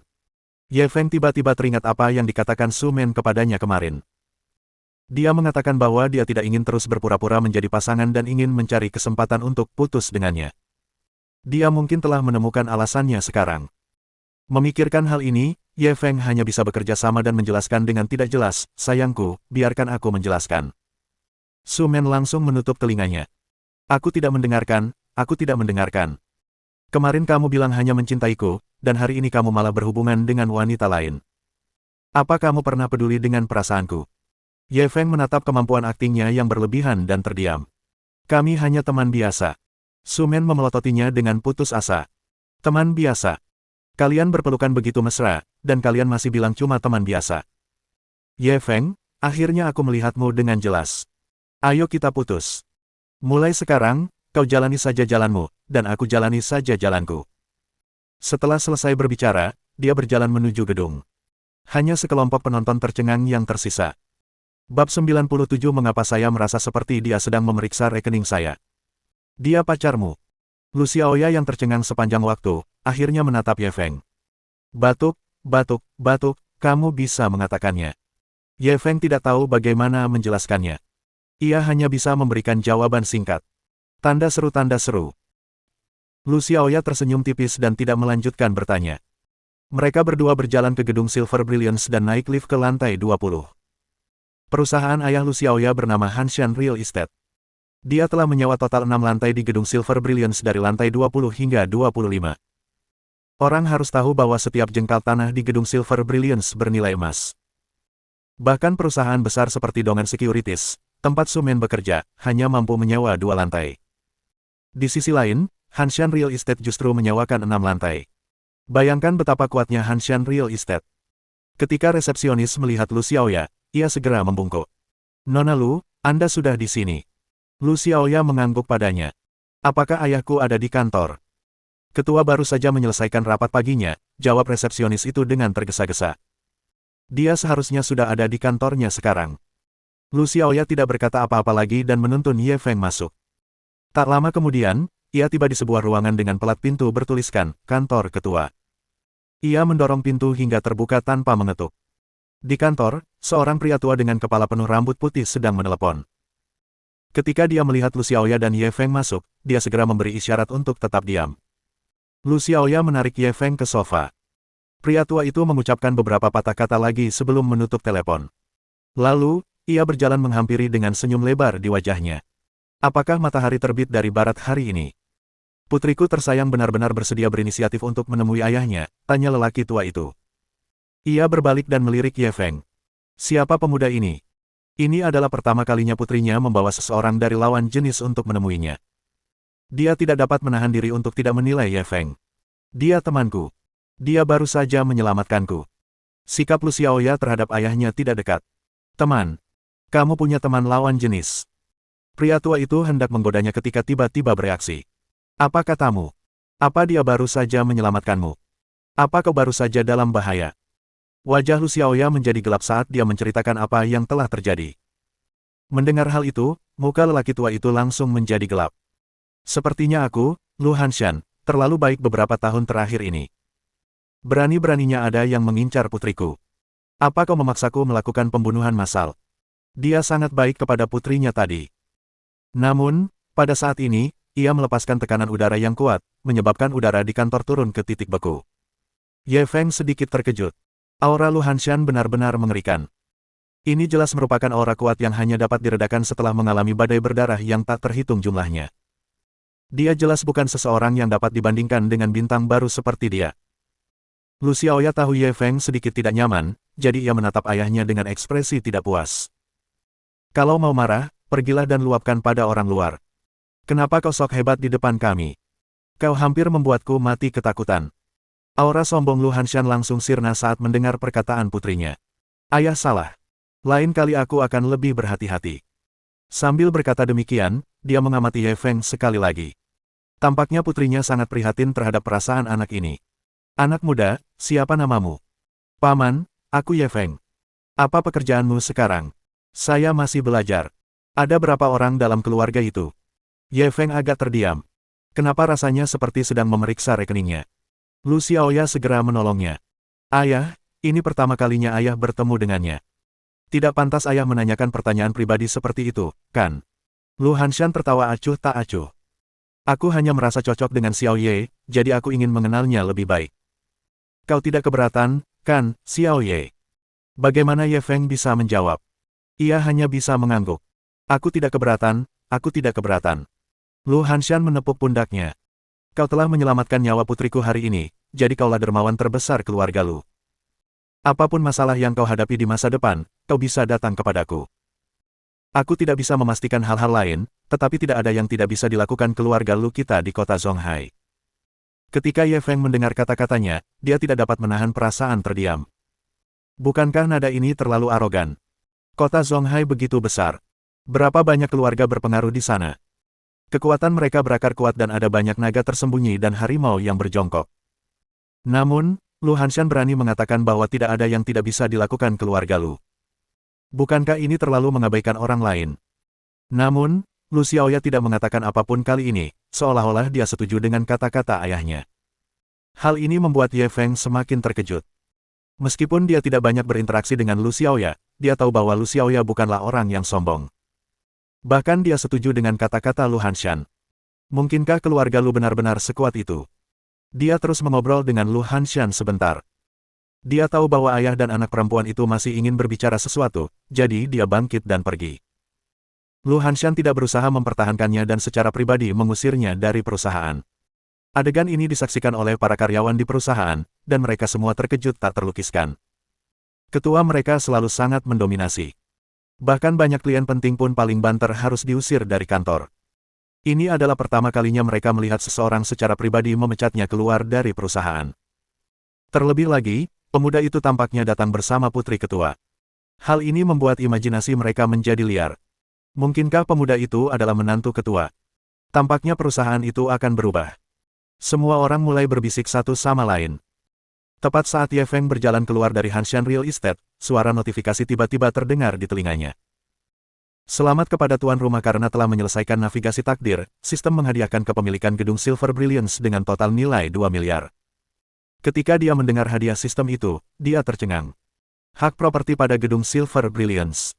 Ye Feng tiba-tiba teringat apa yang dikatakan Su Men kepadanya kemarin. Dia mengatakan bahwa dia tidak ingin terus berpura-pura menjadi pasangan dan ingin mencari kesempatan untuk putus dengannya. Dia mungkin telah menemukan alasannya sekarang. Memikirkan hal ini, Ye Feng hanya bisa bekerja sama dan menjelaskan dengan tidak jelas, sayangku, biarkan aku menjelaskan. Su Men langsung menutup telinganya. Aku tidak mendengarkan, aku tidak mendengarkan. Kemarin kamu bilang hanya mencintaiku, dan hari ini kamu malah berhubungan dengan wanita lain. Apa kamu pernah peduli dengan perasaanku? Ye Feng menatap kemampuan aktingnya yang berlebihan dan terdiam. Kami hanya teman biasa. Su Men memelototinya dengan putus asa. Teman biasa. Kalian berpelukan begitu mesra, dan kalian masih bilang cuma teman biasa. Ye Feng, akhirnya aku melihatmu dengan jelas. Ayo kita putus. Mulai sekarang, kau jalani saja jalanmu, dan aku jalani saja jalanku. Setelah selesai berbicara, dia berjalan menuju gedung. Hanya sekelompok penonton tercengang yang tersisa. Bab 97 Mengapa saya merasa seperti dia sedang memeriksa rekening saya. Dia pacarmu. Lu Xiaoya yang tercengang sepanjang waktu, akhirnya menatap Ye Feng. Batuk, batuk, batuk, kamu bisa mengatakannya. Ye Feng tidak tahu bagaimana menjelaskannya. Ia hanya bisa memberikan jawaban singkat. Tanda seru, tanda seru. Lu Xiaoya tersenyum tipis dan tidak melanjutkan bertanya. Mereka berdua berjalan ke gedung Silver Brilliance dan naik lift ke lantai 20. Perusahaan ayah Lu Xiaoya bernama Hanshan Real Estate. Dia telah menyewa total 6 lantai di gedung Silver Brilliance dari lantai 20 hingga 25. Orang harus tahu bahwa setiap jengkal tanah di gedung Silver Brilliance bernilai emas. Bahkan perusahaan besar seperti Dongan Securities, tempat Su Men bekerja, hanya mampu menyewa 2 lantai. Di sisi lain, Hanshan Real Estate justru menyewakan 6 lantai. Bayangkan betapa kuatnya Hanshan Real Estate. Ketika resepsionis melihat Lu Xiaoya, ia segera membungkuk. "Nona Lu, Anda sudah di sini." Lu Xiaoya mengangguk padanya. "Apakah ayahku ada di kantor?" Ketua baru saja menyelesaikan rapat paginya, jawab resepsionis itu dengan tergesa-gesa. Dia seharusnya sudah ada di kantornya sekarang. Lu Xiaoya tidak berkata apa-apa lagi dan menuntun Ye Feng masuk. Tak lama kemudian, ia tiba di sebuah ruangan dengan pelat pintu bertuliskan, "Kantor Ketua." Ia mendorong pintu hingga terbuka tanpa mengetuk. Di kantor, seorang pria tua dengan kepala penuh rambut putih sedang menelepon. Ketika dia melihat Lu Xiaoya dan Ye Feng masuk, dia segera memberi isyarat untuk tetap diam. Lu Xiaoya menarik Ye Feng ke sofa. Pria tua itu mengucapkan beberapa patah kata lagi sebelum menutup telepon. Lalu, ia berjalan menghampiri dengan senyum lebar di wajahnya. "Apakah matahari terbit dari barat hari ini?" "Putriku tersayang benar-benar bersedia berinisiatif untuk menemui ayahnya," tanya lelaki tua itu. Ia berbalik dan melirik Ye Feng. "Siapa pemuda ini?" Ini adalah pertama kalinya putrinya membawa seseorang dari lawan jenis untuk menemuinya. Dia tidak dapat menahan diri untuk tidak menilai Ye Feng. "Dia temanku. Dia baru saja menyelamatkanku." Sikap Lu Xiaoya terhadap ayahnya tidak dekat. "Teman. Kamu punya teman lawan jenis." Pria tua itu hendak menggodanya ketika tiba-tiba bereaksi. "Apa katamu? Apa dia baru saja menyelamatkanmu? Apa kau baru saja dalam bahaya?" Wajah Lu Xiaoya menjadi gelap saat dia menceritakan apa yang telah terjadi. Mendengar hal itu, muka lelaki tua itu langsung menjadi gelap. "Sepertinya aku, Lu Hanshan, terlalu baik beberapa tahun terakhir ini. Berani-beraninya ada yang mengincar putriku. Apa kau memaksaku melakukan pembunuhan massal?" Dia sangat baik kepada putrinya tadi. Namun, pada saat ini, ia melepaskan tekanan udara yang kuat, menyebabkan udara di kantor turun ke titik beku. Ye Feng sedikit terkejut. Aura Lu Hanshan benar-benar mengerikan. Ini jelas merupakan aura kuat yang hanya dapat diredakan setelah mengalami badai berdarah yang tak terhitung jumlahnya. Dia jelas bukan seseorang yang dapat dibandingkan dengan bintang baru seperti dia. Lu Xiaoya tahu Ye Feng sedikit tidak nyaman, jadi ia menatap ayahnya dengan ekspresi tidak puas. "Kalau mau marah, pergilah dan luapkan pada orang luar. Kenapa kau sok hebat di depan kami? Kau hampir membuatku mati ketakutan." Aura sombong Lu Hanshan langsung sirna saat mendengar perkataan putrinya. "Ayah salah. Lain kali aku akan lebih berhati-hati." Sambil berkata demikian, dia mengamati Ye Feng sekali lagi. Tampaknya putrinya sangat prihatin terhadap perasaan anak ini. "Anak muda, siapa namamu?" "Paman, aku Ye Feng." "Apa pekerjaanmu sekarang?" "Saya masih belajar." "Ada berapa orang dalam keluarga itu?" Ye Feng agak terdiam. Kenapa rasanya seperti sedang memeriksa rekeningnya? Lu Xiaoya segera menolongnya. "Ayah, ini pertama kalinya ayah bertemu dengannya. Tidak pantas ayah menanyakan pertanyaan pribadi seperti itu, kan?" Lu Hanshan tertawa acuh tak acuh. "Aku hanya merasa cocok dengan Xiao Ye, jadi aku ingin mengenalnya lebih baik." "Kau tidak keberatan, kan, Xiao Ye?" Bagaimana Ye Feng bisa menjawab? Ia hanya bisa mengangguk. "Aku tidak keberatan, aku tidak keberatan." Lu Hanshan menepuk pundaknya. "Kau telah menyelamatkan nyawa putriku hari ini, jadi kaulah dermawan terbesar keluarga Lu. Apapun masalah yang kau hadapi di masa depan, kau bisa datang kepadaku. Aku tidak bisa memastikan hal-hal lain, tetapi tidak ada yang tidak bisa dilakukan keluarga Lu kita di kota Zonghai." Ketika Ye Feng mendengar kata-katanya, dia tidak dapat menahan perasaan terdiam. Bukankah nada ini terlalu arogan? Kota Zonghai begitu besar. Berapa banyak keluarga berpengaruh di sana? Kekuatan mereka berakar kuat dan ada banyak naga tersembunyi dan harimau yang berjongkok. Namun, Lu Hanshan berani mengatakan bahwa tidak ada yang tidak bisa dilakukan keluarga Lu. Bukankah ini terlalu mengabaikan orang lain? Namun, Lu Xiaoya tidak mengatakan apapun kali ini, seolah-olah dia setuju dengan kata-kata ayahnya. Hal ini membuat Ye Feng semakin terkejut. Meskipun dia tidak banyak berinteraksi dengan Lu Xiaoya, dia tahu bahwa Lu Xiaoya bukanlah orang yang sombong. Bahkan dia setuju dengan kata-kata Lu Hanshan. Mungkinkah keluarga Lu benar-benar sekuat itu? Dia terus mengobrol dengan Lu Hanshan sebentar. Dia tahu bahwa ayah dan anak perempuan itu masih ingin berbicara sesuatu, jadi dia bangkit dan pergi. Lu Hanshan tidak berusaha mempertahankannya dan secara pribadi mengusirnya dari perusahaan. Adegan ini disaksikan oleh para karyawan di perusahaan, dan mereka semua terkejut tak terlukiskan. Ketua mereka selalu sangat mendominasi. Bahkan banyak klien penting pun paling banter harus diusir dari kantor. Ini adalah pertama kalinya mereka melihat seseorang secara pribadi memecatnya keluar dari perusahaan. Terlebih lagi, pemuda itu tampaknya datang bersama putri ketua. Hal ini membuat imajinasi mereka menjadi liar. Mungkinkah pemuda itu adalah menantu ketua? Tampaknya perusahaan itu akan berubah. Semua orang mulai berbisik satu sama lain. Tepat saat Ye Feng berjalan keluar dari Hanshan Real Estate, suara notifikasi tiba-tiba terdengar di telinganya. Selamat kepada tuan rumah karena telah menyelesaikan navigasi takdir, sistem menghadiahkan kepemilikan gedung Silver Brilliance dengan total nilai 2 miliar. Ketika dia mendengar hadiah sistem itu, dia tercengang. Hak properti pada gedung Silver Brilliance.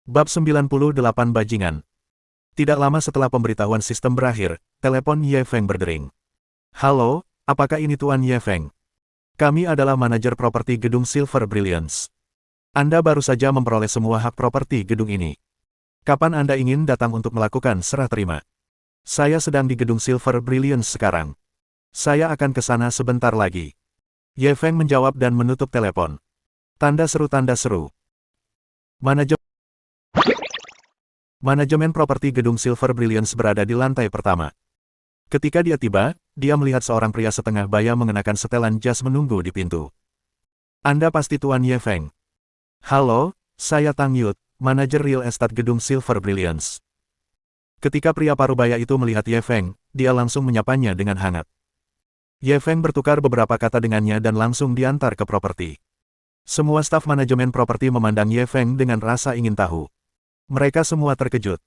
Bab 98 Bajingan. Tidak lama setelah pemberitahuan sistem berakhir, telepon Ye Feng berdering. Halo, apakah ini Tuan Ye Feng? Kami adalah manajer properti gedung Silver Brilliance. Anda baru saja memperoleh semua hak properti gedung ini. Kapan Anda ingin datang untuk melakukan serah terima? Saya sedang di gedung Silver Brilliance sekarang. Saya akan ke sana sebentar lagi. Ye Feng menjawab dan menutup telepon. Tanda seru. Manajemen properti gedung Silver Brilliance berada di lantai pertama. Ketika dia tiba, dia melihat seorang pria setengah baya mengenakan setelan jas menunggu di pintu. Anda pasti Tuan Ye Feng. Halo, saya Tang Yut, manajer real estate gedung Silver Brilliance. Ketika pria parubaya itu melihat Ye Feng, dia langsung menyapanya dengan hangat. Ye Feng bertukar beberapa kata dengannya dan langsung diantar ke properti. Semua staf manajemen properti memandang Ye Feng dengan rasa ingin tahu. Mereka semua terkejut.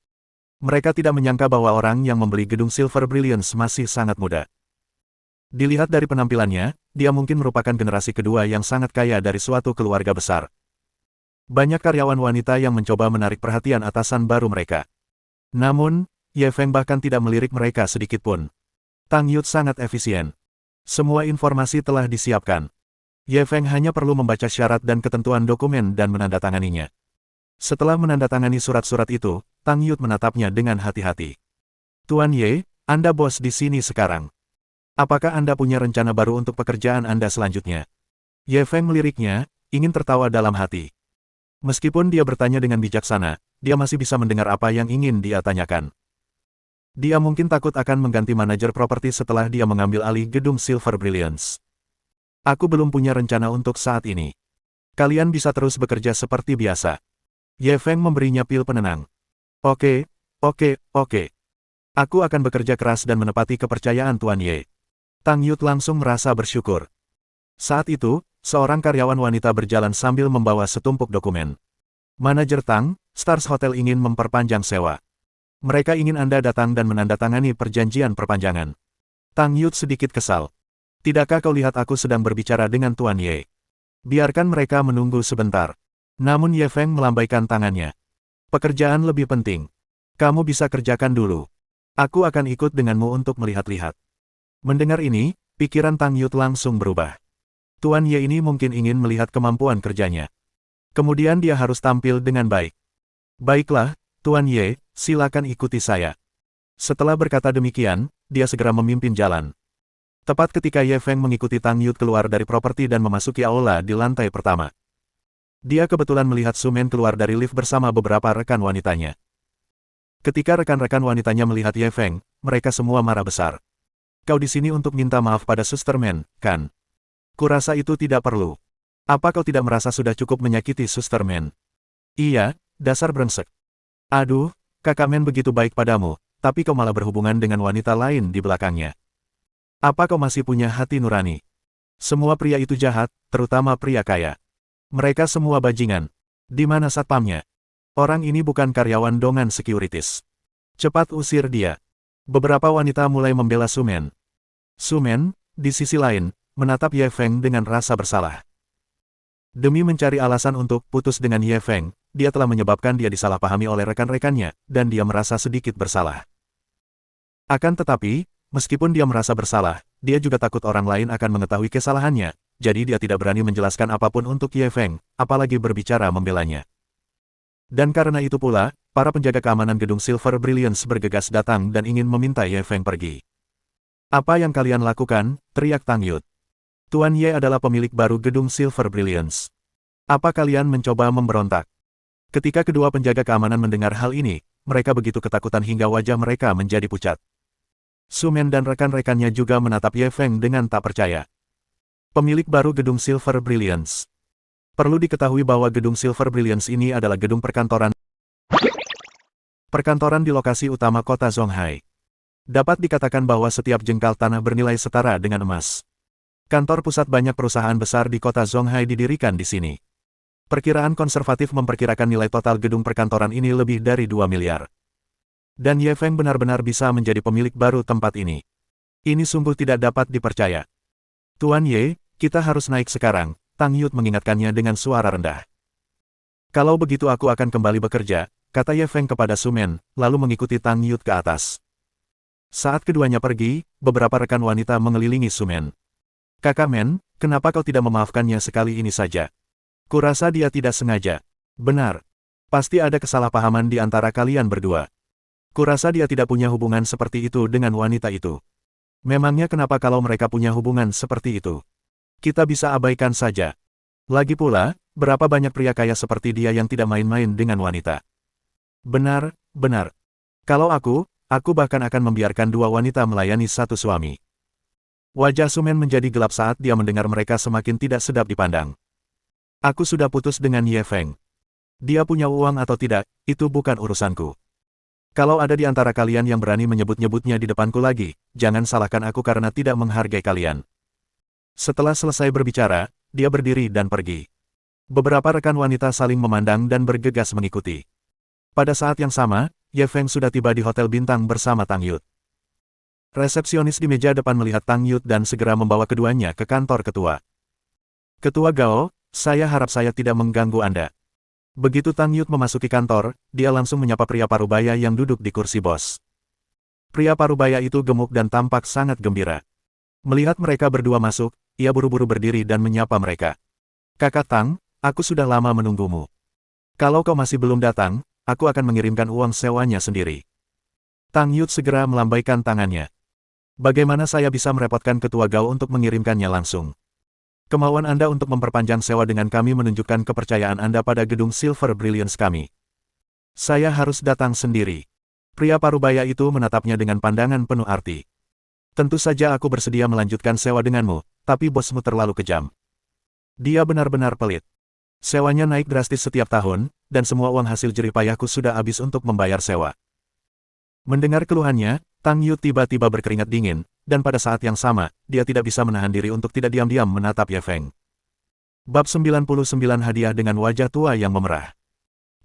Mereka tidak menyangka bahwa orang yang membeli gedung Silver Brilliance masih sangat muda. Dilihat dari penampilannya, dia mungkin merupakan generasi kedua yang sangat kaya dari suatu keluarga besar. Banyak karyawan wanita yang mencoba menarik perhatian atasan baru mereka. Namun, Ye Feng bahkan tidak melirik mereka sedikitpun. Tang Yut sangat efisien. Semua informasi telah disiapkan. Ye Feng hanya perlu membaca syarat dan ketentuan dokumen dan menandatanganinya. Setelah menandatangani surat-surat itu, Tang Yut menatapnya dengan hati-hati. Tuan Ye, Anda bos di sini sekarang. Apakah Anda punya rencana baru untuk pekerjaan Anda selanjutnya? Ye Feng meliriknya, ingin tertawa dalam hati. Meskipun dia bertanya dengan bijaksana, dia masih bisa mendengar apa yang ingin dia tanyakan. Dia mungkin takut akan mengganti manajer properti setelah dia mengambil alih gedung Silver Brilliance. Aku belum punya rencana untuk saat ini. Kalian bisa terus bekerja seperti biasa. Ye Feng memberinya pil penenang. Oke. Aku akan bekerja keras dan menepati kepercayaan Tuan Ye. Tang Yut langsung merasa bersyukur. Saat itu, seorang karyawan wanita berjalan sambil membawa setumpuk dokumen. Manajer Tang, Stars Hotel ingin memperpanjang sewa. Mereka ingin Anda datang dan menandatangani perjanjian perpanjangan. Tang Yut sedikit kesal. Tidakkah kau lihat aku sedang berbicara dengan Tuan Ye? Biarkan mereka menunggu sebentar. Namun Ye Feng melambaikan tangannya. Pekerjaan lebih penting. Kamu bisa kerjakan dulu. Aku akan ikut denganmu untuk melihat-lihat. Mendengar ini, pikiran Tang Yut langsung berubah. Tuan Ye ini mungkin ingin melihat kemampuan kerjanya. Kemudian dia harus tampil dengan baik. Baiklah, Tuan Ye, silakan ikuti saya. Setelah berkata demikian, dia segera memimpin jalan. Tepat ketika Ye Feng mengikuti Tang Yut keluar dari properti dan memasuki aula di lantai pertama. Dia kebetulan melihat Su Men keluar dari lift bersama beberapa rekan wanitanya. Ketika rekan-rekan wanitanya melihat Ye Feng, mereka semua marah besar. Kau di sini untuk minta maaf pada Suster Men, kan? Kurasa itu tidak perlu. Apa kau tidak merasa sudah cukup menyakiti Suster Men? Iya, dasar brengsek. Aduh, kakak Men begitu baik padamu, tapi kau malah berhubungan dengan wanita lain di belakangnya. Apa kau masih punya hati nurani? Semua pria itu jahat, terutama pria kaya. Mereka semua bajingan. Di mana satpamnya? Orang ini bukan karyawan Dongan Securities. Cepat usir dia. Beberapa wanita mulai membela Su Men. Su Men, di sisi lain, menatap Ye Feng dengan rasa bersalah. Demi mencari alasan untuk putus dengan Ye Feng, dia telah menyebabkan dia disalahpahami oleh rekan-rekannya, dan dia merasa sedikit bersalah. Akan tetapi, meskipun dia merasa bersalah, dia juga takut orang lain akan mengetahui kesalahannya, jadi dia tidak berani menjelaskan apapun untuk Ye Feng, apalagi berbicara membelanya. Dan karena itu pula, para penjaga keamanan gedung Silver Brilliance bergegas datang dan ingin meminta Ye Feng pergi. "Apa yang kalian lakukan?" teriak Tang Yut. "Tuan Ye adalah pemilik baru gedung Silver Brilliance. Apa kalian mencoba memberontak?" Ketika kedua penjaga keamanan mendengar hal ini, mereka begitu ketakutan hingga wajah mereka menjadi pucat. Su Men dan rekan-rekannya juga menatap Ye Feng dengan tak percaya. Pemilik baru gedung Silver Brilliance. Perlu diketahui bahwa gedung Silver Brilliance ini adalah gedung perkantoran di lokasi utama kota Zonghai. Dapat dikatakan bahwa setiap jengkal tanah bernilai setara dengan emas. Kantor pusat banyak perusahaan besar di kota Zonghai didirikan di sini. Perkiraan konservatif memperkirakan nilai total gedung perkantoran ini lebih dari 2 miliar. Dan Ye Feng benar-benar bisa menjadi pemilik baru tempat ini. Ini sungguh tidak dapat dipercaya. "Tuan Ye, kita harus naik sekarang," Tang Yut mengingatkannya dengan suara rendah. "Kalau begitu aku akan kembali bekerja," kata Ye Feng kepada Su Men, lalu mengikuti Tang Yut ke atas. Saat keduanya pergi, beberapa rekan wanita mengelilingi Su Men. "Kakak Men, kenapa kau tidak memaafkannya sekali ini saja? Kurasa dia tidak sengaja." "Benar. Pasti ada kesalahpahaman di antara kalian berdua. Kurasa dia tidak punya hubungan seperti itu dengan wanita itu. Memangnya kenapa kalau mereka punya hubungan seperti itu? Kita bisa abaikan saja. Lagi pula, berapa banyak pria kaya seperti dia yang tidak main-main dengan wanita?" "Benar, benar. Kalau aku bahkan akan membiarkan dua wanita melayani satu suami." Wajah Su Men menjadi gelap saat dia mendengar mereka semakin tidak sedap dipandang. "Aku sudah putus dengan Ye Feng. Dia punya uang atau tidak, itu bukan urusanku. Kalau ada di antara kalian yang berani menyebut-nyebutnya di depanku lagi, jangan salahkan aku karena tidak menghargai kalian." Setelah selesai berbicara, dia berdiri dan pergi. Beberapa rekan wanita saling memandang dan bergegas mengikuti. Pada saat yang sama, Ye Feng sudah tiba di hotel bintang bersama Tang Yut. Resepsionis di meja depan melihat Tang Yut dan segera membawa keduanya ke kantor ketua. "Ketua Gao, saya harap saya tidak mengganggu Anda." Begitu Tang Yut memasuki kantor, dia langsung menyapa pria parubaya yang duduk di kursi bos. Pria parubaya itu gemuk dan tampak sangat gembira. Melihat mereka berdua masuk, ia buru-buru berdiri dan menyapa mereka. "Kakak Tang, aku sudah lama menunggumu. Kalau kau masih belum datang, aku akan mengirimkan uang sewanya sendiri." Tang Yut segera melambaikan tangannya. "Bagaimana saya bisa merepotkan Ketua Gao untuk mengirimkannya langsung? Kemauan Anda untuk memperpanjang sewa dengan kami menunjukkan kepercayaan Anda pada gedung Silver Brilliance kami. Saya harus datang sendiri." Pria parubaya itu menatapnya dengan pandangan penuh arti. "Tentu saja aku bersedia melanjutkan sewa denganmu, tapi bosmu terlalu kejam. Dia benar-benar pelit. Sewanya naik drastis setiap tahun, dan semua uang hasil jerih payahku sudah habis untuk membayar sewa." Mendengar keluhannya, Tang Yut tiba-tiba berkeringat dingin, dan pada saat yang sama, dia tidak bisa menahan diri untuk tidak diam-diam menatap Ye Feng. Bab 99 Hadiah dengan wajah tua yang memerah.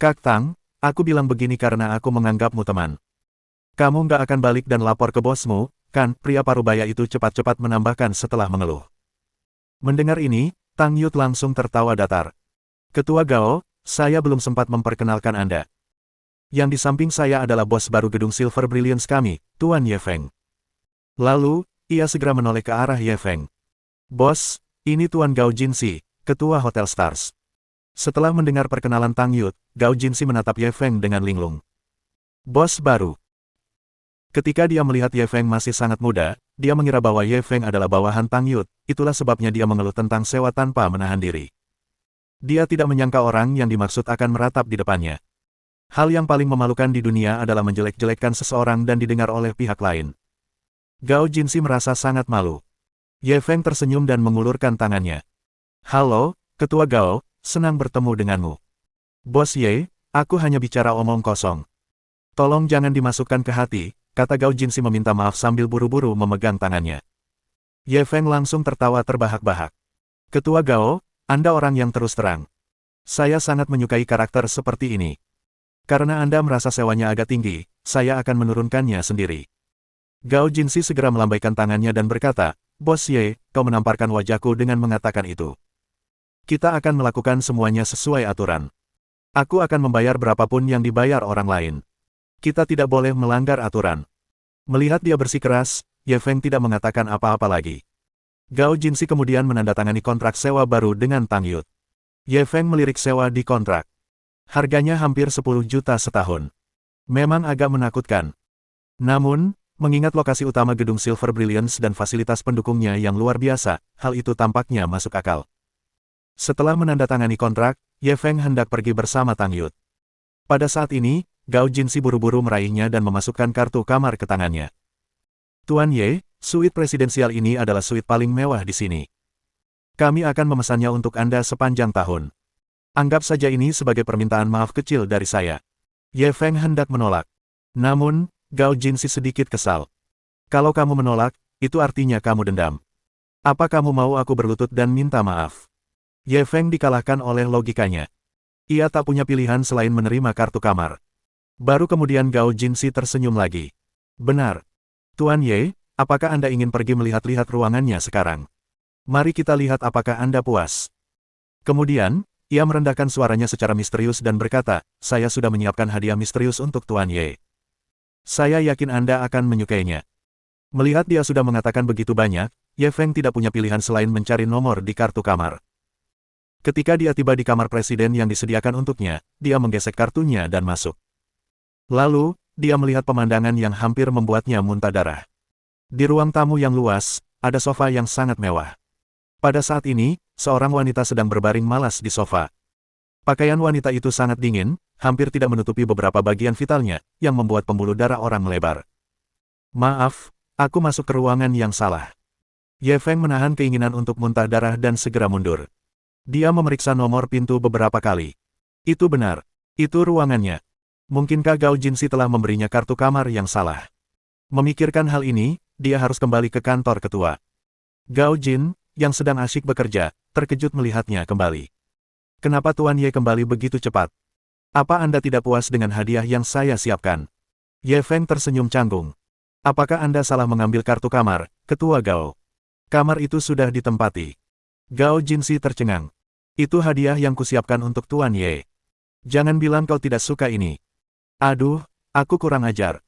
"Kak Tang, aku bilang begini karena aku menganggapmu teman. Kamu nggak akan balik dan lapor ke bosmu, kan?" Pria parubaya itu cepat-cepat menambahkan setelah mengeluh. Mendengar ini, Tang Yut langsung tertawa datar. "Ketua Gao, saya belum sempat memperkenalkan Anda. Yang di samping saya adalah bos baru gedung Silver Brilliance kami, Tuan Ye Feng." Lalu, ia segera menoleh ke arah Ye Feng. "Bos, ini Tuan Gao Jinsi, ketua Hotel Stars." Setelah mendengar perkenalan Tang Yut, Gao Jinsi menatap Ye Feng dengan linglung. "Bos baru." Ketika dia melihat Ye Feng masih sangat muda, dia mengira bahwa Ye Feng adalah bawahan Tang Yut, itulah sebabnya dia mengeluh tentang sewa tanpa menahan diri. Dia tidak menyangka orang yang dimaksud akan meratap di depannya. Hal yang paling memalukan di dunia adalah menjelek-jelekkan seseorang dan didengar oleh pihak lain. Gao Jinsi merasa sangat malu. Ye Feng tersenyum dan mengulurkan tangannya. "Halo, Ketua Gao, senang bertemu denganmu." "Bos Ye, aku hanya bicara omong kosong. Tolong jangan dimasukkan ke hati," kata Gao Jinsi meminta maaf sambil buru-buru memegang tangannya. Ye Feng langsung tertawa terbahak-bahak. "Ketua Gao, Anda orang yang terus terang. Saya sangat menyukai karakter seperti ini. Karena Anda merasa sewanya agak tinggi, saya akan menurunkannya sendiri." Gao Jinsi segera melambaikan tangannya dan berkata, "Bos Ye, kau menamparkan wajahku dengan mengatakan itu. Kita akan melakukan semuanya sesuai aturan. Aku akan membayar berapapun yang dibayar orang lain. Kita tidak boleh melanggar aturan. Melihat dia bersikeras, Ye Feng tidak mengatakan apa-apa lagi. Gao Jinsi kemudian menandatangani kontrak sewa baru dengan Tang Yut. Ye Feng melirik sewa di kontrak. Harganya hampir 10 juta setahun. Memang agak menakutkan. Namun, mengingat lokasi utama gedung Silver Brilliance dan fasilitas pendukungnya yang luar biasa, hal itu tampaknya masuk akal. Setelah menandatangani kontrak, Ye Feng hendak pergi bersama Tang Yut. Pada saat ini, Gao Jinsi buru-buru meraihnya dan memasukkan kartu kamar ke tangannya. Tuan Ye, suite presidensial ini adalah suite paling mewah di sini. Kami akan memesannya untuk Anda sepanjang tahun. Anggap saja ini sebagai permintaan maaf kecil dari saya. Ye Feng hendak menolak. Namun, Gao Jinsi sedikit kesal. Kalau kamu menolak, itu artinya kamu dendam. Apa kamu mau aku berlutut dan minta maaf? Ye Feng dikalahkan oleh logikanya. Ia tak punya pilihan selain menerima kartu kamar. Baru kemudian Gao Jinsi tersenyum lagi. Benar. Tuan Ye, apakah Anda ingin pergi melihat-lihat ruangannya sekarang? Mari kita lihat apakah Anda puas. Kemudian, ia merendahkan suaranya secara misterius dan berkata, saya sudah menyiapkan hadiah misterius untuk Tuan Ye. Saya yakin Anda akan menyukainya. Melihat dia sudah mengatakan begitu banyak, Ye Feng tidak punya pilihan selain mencari nomor di kartu kamar. Ketika dia tiba di kamar presiden yang disediakan untuknya, dia menggesek kartunya dan masuk. Lalu, dia melihat pemandangan yang hampir membuatnya muntah darah. Di ruang tamu yang luas, ada sofa yang sangat mewah. Pada saat ini, seorang wanita sedang berbaring malas di sofa. Pakaian wanita itu sangat dingin, hampir tidak menutupi beberapa bagian vitalnya, yang membuat pembuluh darah orang melebar. Maaf, aku masuk ke ruangan yang salah. Ye Feng menahan keinginan untuk muntah darah dan segera mundur. Dia memeriksa nomor pintu beberapa kali. Itu benar. Itu ruangannya. Mungkinkah Gao Jinsi telah memberinya kartu kamar yang salah? Memikirkan hal ini, dia harus kembali ke kantor ketua. Gao Jin, yang sedang asyik bekerja, terkejut melihatnya kembali. Kenapa Tuan Ye kembali begitu cepat? Apa Anda tidak puas dengan hadiah yang saya siapkan? Ye Feng tersenyum canggung. Apakah Anda salah mengambil kartu kamar, Ketua Gao? Kamar itu sudah ditempati. Gao Jinsi tercengang. Itu hadiah yang kusiapkan untuk Tuan Ye. Jangan bilang kau tidak suka ini. Aduh, aku kurang ajar.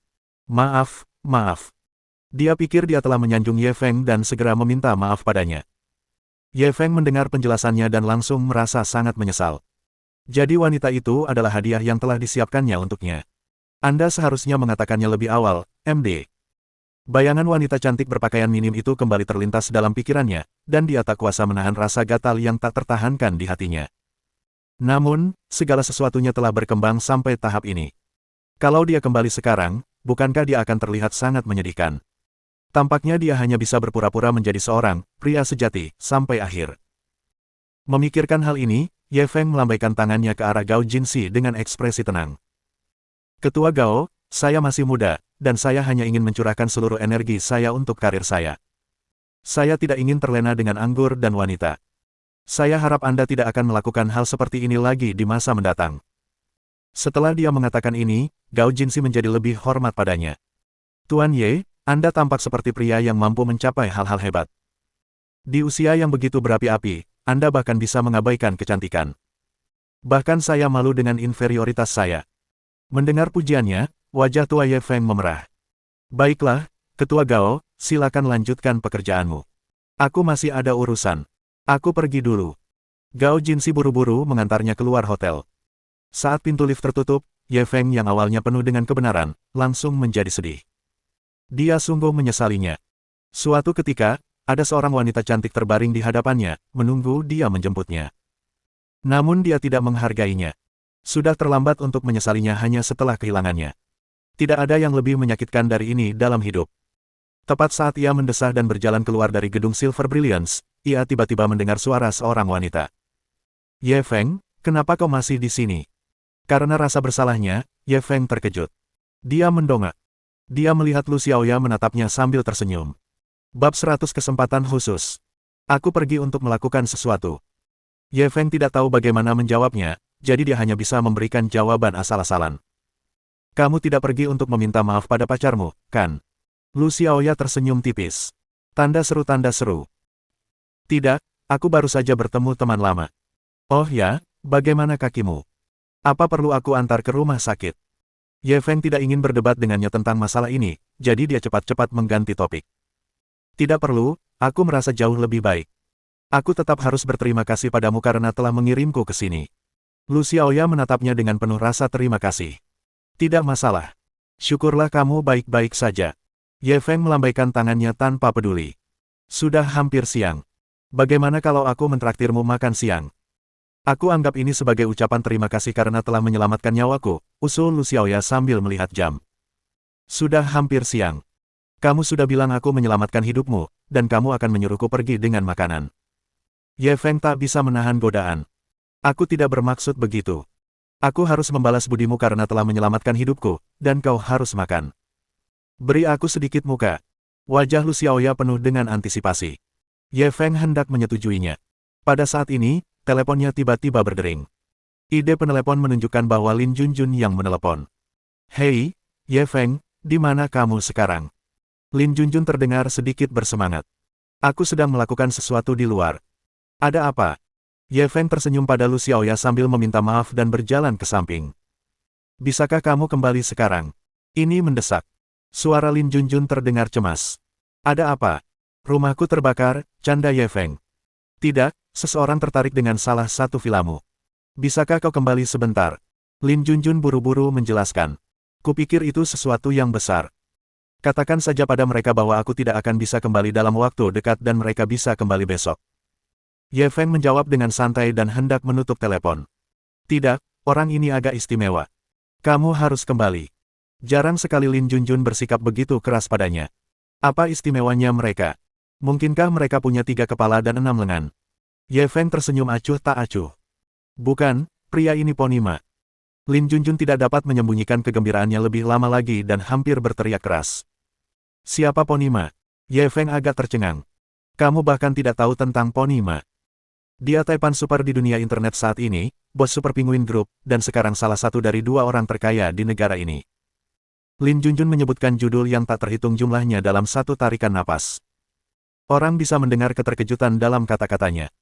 Maaf, maaf. Dia pikir dia telah menyanjung Ye Feng dan segera meminta maaf padanya. Ye Feng mendengar penjelasannya dan langsung merasa sangat menyesal. Jadi wanita itu adalah hadiah yang telah disiapkannya untuknya. Anda seharusnya mengatakannya lebih awal, MD. Bayangan wanita cantik berpakaian minim itu kembali terlintas dalam pikirannya, dan dia tak kuasa menahan rasa gatal yang tak tertahankan di hatinya. Namun, segala sesuatunya telah berkembang sampai tahap ini. Kalau dia kembali sekarang, bukankah dia akan terlihat sangat menyedihkan? Tampaknya dia hanya bisa berpura-pura menjadi seorang pria sejati sampai akhir. Memikirkan hal ini, Ye Feng melambaikan tangannya ke arah Gao Jinsi dengan ekspresi tenang. Ketua Gao, saya masih muda, dan saya hanya ingin mencurahkan seluruh energi saya untuk karir saya. Saya tidak ingin terlena dengan anggur dan wanita. Saya harap Anda tidak akan melakukan hal seperti ini lagi di masa mendatang. Setelah dia mengatakan ini, Gao Jinsi menjadi lebih hormat padanya. Tuan Ye, Anda tampak seperti pria yang mampu mencapai hal-hal hebat. Di usia yang begitu berapi-api, Anda bahkan bisa mengabaikan kecantikan. Bahkan saya malu dengan inferioritas saya. Mendengar pujiannya, wajah tua Ye Feng memerah. Baiklah, Ketua Gao, silakan lanjutkan pekerjaanmu. Aku masih ada urusan. Aku pergi dulu. Gao Jinsi buru-buru mengantarnya keluar hotel. Saat pintu lift tertutup, Ye Feng yang awalnya penuh dengan kebenaran, langsung menjadi sedih. Dia sungguh menyesalinya. Suatu ketika, ada seorang wanita cantik terbaring di hadapannya, menunggu dia menjemputnya. Namun dia tidak menghargainya. Sudah terlambat untuk menyesalinya hanya setelah kehilangannya. Tidak ada yang lebih menyakitkan dari ini dalam hidup. Tepat saat ia mendesah dan berjalan keluar dari gedung Silver Brilliance, ia tiba-tiba mendengar suara seorang wanita. Ye Feng, kenapa kau masih di sini? Karena rasa bersalahnya, Ye Feng terkejut. Dia mendongak. Dia melihat Lu Xiaoya menatapnya sambil tersenyum. Bab 100 kesempatan khusus. Aku pergi untuk melakukan sesuatu. Ye Feng tidak tahu bagaimana menjawabnya, jadi dia hanya bisa memberikan jawaban asal-asalan. Kamu tidak pergi untuk meminta maaf pada pacarmu, kan? Lu Xiaoya tersenyum tipis. Tanda seru. Tidak, aku baru saja bertemu teman lama. Oh ya, bagaimana kakimu? Apa perlu aku antar ke rumah sakit? Ye Feng tidak ingin berdebat dengannya tentang masalah ini, jadi dia cepat-cepat mengganti topik. Tidak perlu, aku merasa jauh lebih baik. Aku tetap harus berterima kasih padamu karena telah mengirimku ke sini. Lu Xiaoya menatapnya dengan penuh rasa terima kasih. Tidak masalah. Syukurlah kamu baik-baik saja. Ye Feng melambaikan tangannya tanpa peduli. Sudah hampir siang. Bagaimana kalau aku mentraktirmu makan siang? Aku anggap ini sebagai ucapan terima kasih karena telah menyelamatkan nyawaku, usul Lu Xiaoya sambil melihat jam. Sudah hampir siang. Kamu sudah bilang aku menyelamatkan hidupmu, dan kamu akan menyuruhku pergi dengan makanan. Ye Feng tak bisa menahan godaan. Aku tidak bermaksud begitu. Aku harus membalas budimu karena telah menyelamatkan hidupku, dan kau harus makan. Beri aku sedikit muka. Wajah Lu Xiaoya penuh dengan antisipasi. Ye Feng hendak menyetujuinya. Pada saat ini, teleponnya tiba-tiba berdering. Ide penelepon menunjukkan bahwa Lin Junjun yang menelepon. Hei, Ye Feng, di mana kamu sekarang? Lin Junjun terdengar sedikit bersemangat. Aku sedang melakukan sesuatu di luar. Ada apa? Ye Feng tersenyum pada Lu Xiaoya sambil meminta maaf dan berjalan ke samping. Bisakah kamu kembali sekarang? Ini mendesak. Suara Lin Junjun terdengar cemas. Ada apa? Rumahku terbakar, canda Ye Feng. Tidak, seseorang tertarik dengan salah satu vilamu. Bisakah kau kembali sebentar? Lin Junjun buru-buru menjelaskan. Kupikir itu sesuatu yang besar. Katakan saja pada mereka bahwa aku tidak akan bisa kembali dalam waktu dekat dan mereka bisa kembali besok. Ye Feng menjawab dengan santai dan hendak menutup telepon. Tidak, orang ini agak istimewa. Kamu harus kembali. Jarang sekali Lin Junjun bersikap begitu keras padanya. Apa istimewanya mereka? Mungkinkah mereka punya 3 kepala dan 6 lengan? Ye Feng tersenyum acuh tak acuh. Bukan, pria ini Ponima. Lin Junjun tidak dapat menyembunyikan kegembiraannya lebih lama lagi dan hampir berteriak keras. Siapa Ponima? Ye Feng agak tercengang. Kamu bahkan tidak tahu tentang Ponima. Dia Taipan super di dunia internet saat ini, bos Super Penguin Group, dan sekarang salah satu dari 2 orang terkaya di negara ini. Lin Junjun menyebutkan judul yang tak terhitung jumlahnya dalam satu tarikan napas. Orang bisa mendengar keterkejutan dalam kata-katanya.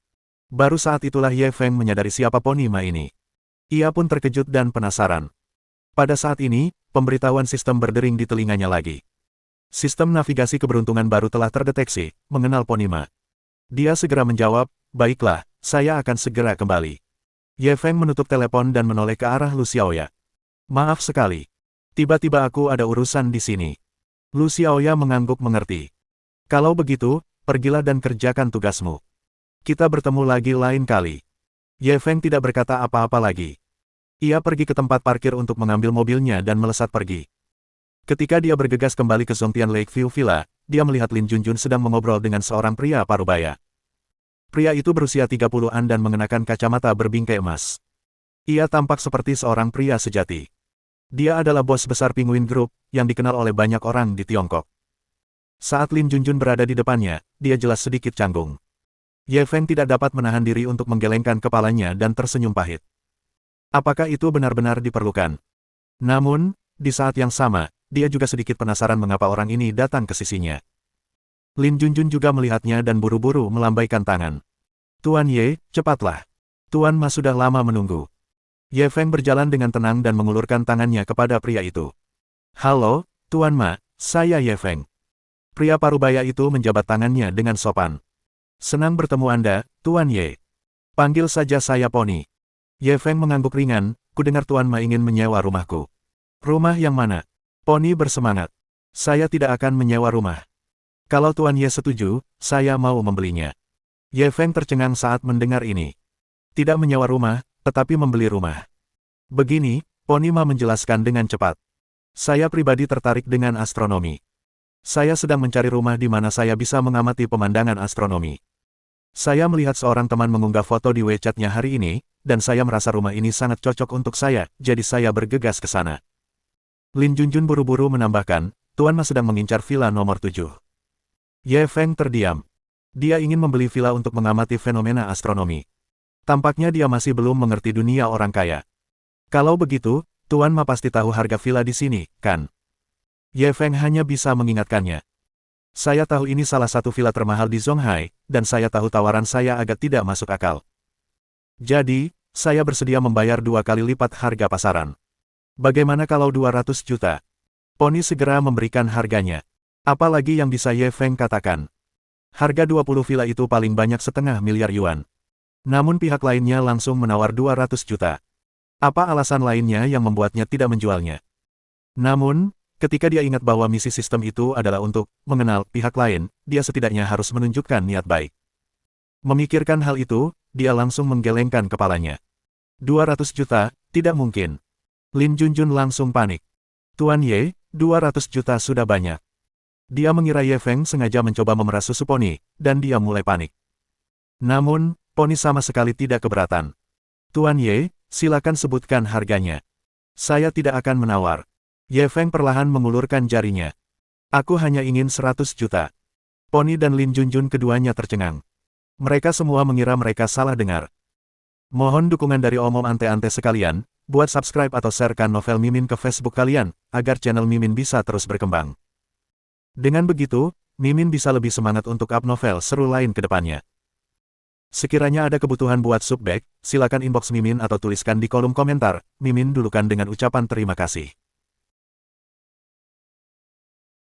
Baru saat itulah Ye Feng menyadari siapa Ponima ini. Ia pun terkejut dan penasaran. Pada saat ini, pemberitahuan sistem berdering di telinganya lagi. Sistem navigasi keberuntungan baru telah terdeteksi, mengenal Ponima. Dia segera menjawab, baiklah, saya akan segera kembali. Ye Feng menutup telepon dan menoleh ke arah Lu Xiaoya. Maaf sekali. Tiba-tiba aku ada urusan di sini. Lu Xiaoya mengangguk mengerti. Kalau begitu, pergilah dan kerjakan tugasmu. Kita bertemu lagi lain kali. Ye Feng tidak berkata apa-apa lagi. Ia pergi ke tempat parkir untuk mengambil mobilnya dan melesat pergi. Ketika dia bergegas kembali ke Zongtian Lakeview Villa, dia melihat Lin Junjun sedang mengobrol dengan seorang pria parubaya. Pria itu berusia 30-an dan mengenakan kacamata berbingkai emas. Ia tampak seperti seorang pria sejati. Dia adalah bos besar Penguin Group, yang dikenal oleh banyak orang di Tiongkok. Saat Lin Junjun berada di depannya, dia jelas sedikit canggung. Ye Feng tidak dapat menahan diri untuk menggelengkan kepalanya dan tersenyum pahit. Apakah itu benar-benar diperlukan? Namun, di saat yang sama, dia juga sedikit penasaran mengapa orang ini datang ke sisinya. Lin Junjun juga melihatnya dan buru-buru melambaikan tangan. Tuan Ye, cepatlah. Tuan Ma sudah lama menunggu. Ye Feng berjalan dengan tenang dan mengulurkan tangannya kepada pria itu. Halo, Tuan Ma, saya Ye Feng. Pria parubaya itu menjabat tangannya dengan sopan. Senang bertemu Anda, Tuan Ye. Panggil saja saya Poni. Ye Feng mengangguk ringan, kudengar Tuan Ma ingin menyewa rumahku. Rumah yang mana? Poni bersemangat. Saya tidak akan menyewa rumah. Kalau Tuan Ye setuju, saya mau membelinya. Ye Feng tercengang saat mendengar ini. Tidak menyewa rumah, tetapi membeli rumah. Begini, Poni Ma menjelaskan dengan cepat. Saya pribadi tertarik dengan astronomi. Saya sedang mencari rumah di mana saya bisa mengamati pemandangan astronomi. Saya melihat seorang teman mengunggah foto di WeChat-nya hari ini, dan saya merasa rumah ini sangat cocok untuk saya, jadi saya bergegas ke sana. Lin Junjun buru-buru menambahkan, Tuan Ma sedang mengincar villa nomor 7. Ye Feng terdiam. Dia ingin membeli villa untuk mengamati fenomena astronomi. Tampaknya dia masih belum mengerti dunia orang kaya. Kalau begitu, Tuan Ma pasti tahu harga villa di sini, kan? Ye Feng hanya bisa mengingatkannya. Saya tahu ini salah satu villa termahal di Zonghai, dan saya tahu tawaran saya agak tidak masuk akal. Jadi, saya bersedia membayar 2 kali lipat harga pasaran. Bagaimana kalau 200 juta? Pony segera memberikan harganya. Apalagi yang bisa Ye Feng katakan. Harga 20 villa itu paling banyak 500 000 000 yuan. Namun pihak lainnya langsung menawar 200 juta. Apa alasan lainnya yang membuatnya tidak menjualnya? Namun, ketika dia ingat bahwa misi sistem itu adalah untuk mengenal pihak lain, dia setidaknya harus menunjukkan niat baik. Memikirkan hal itu, dia langsung menggelengkan kepalanya. 200 juta, tidak mungkin. Lin Junjun langsung panik. Tuan Ye, 200 juta sudah banyak. Dia mengira Ye Feng sengaja mencoba memeras susu poni, dan dia mulai panik. Namun, poni sama sekali tidak keberatan. Tuan Ye, silakan sebutkan harganya. Saya tidak akan menawar. Ye Feng perlahan mengulurkan jarinya. Aku hanya ingin 100 juta. Poni dan Lin Junjun keduanya tercengang. Mereka semua mengira mereka salah dengar. Mohon dukungan dari omom ante-ante sekalian, buat subscribe atau sharekan novel Mimin ke Facebook kalian, agar channel Mimin bisa terus berkembang. Dengan begitu, Mimin bisa lebih semangat untuk up novel seru lain ke depannya. Sekiranya ada kebutuhan buat subback, silakan inbox Mimin atau tuliskan di kolom komentar, Mimin dulukan dengan ucapan terima kasih.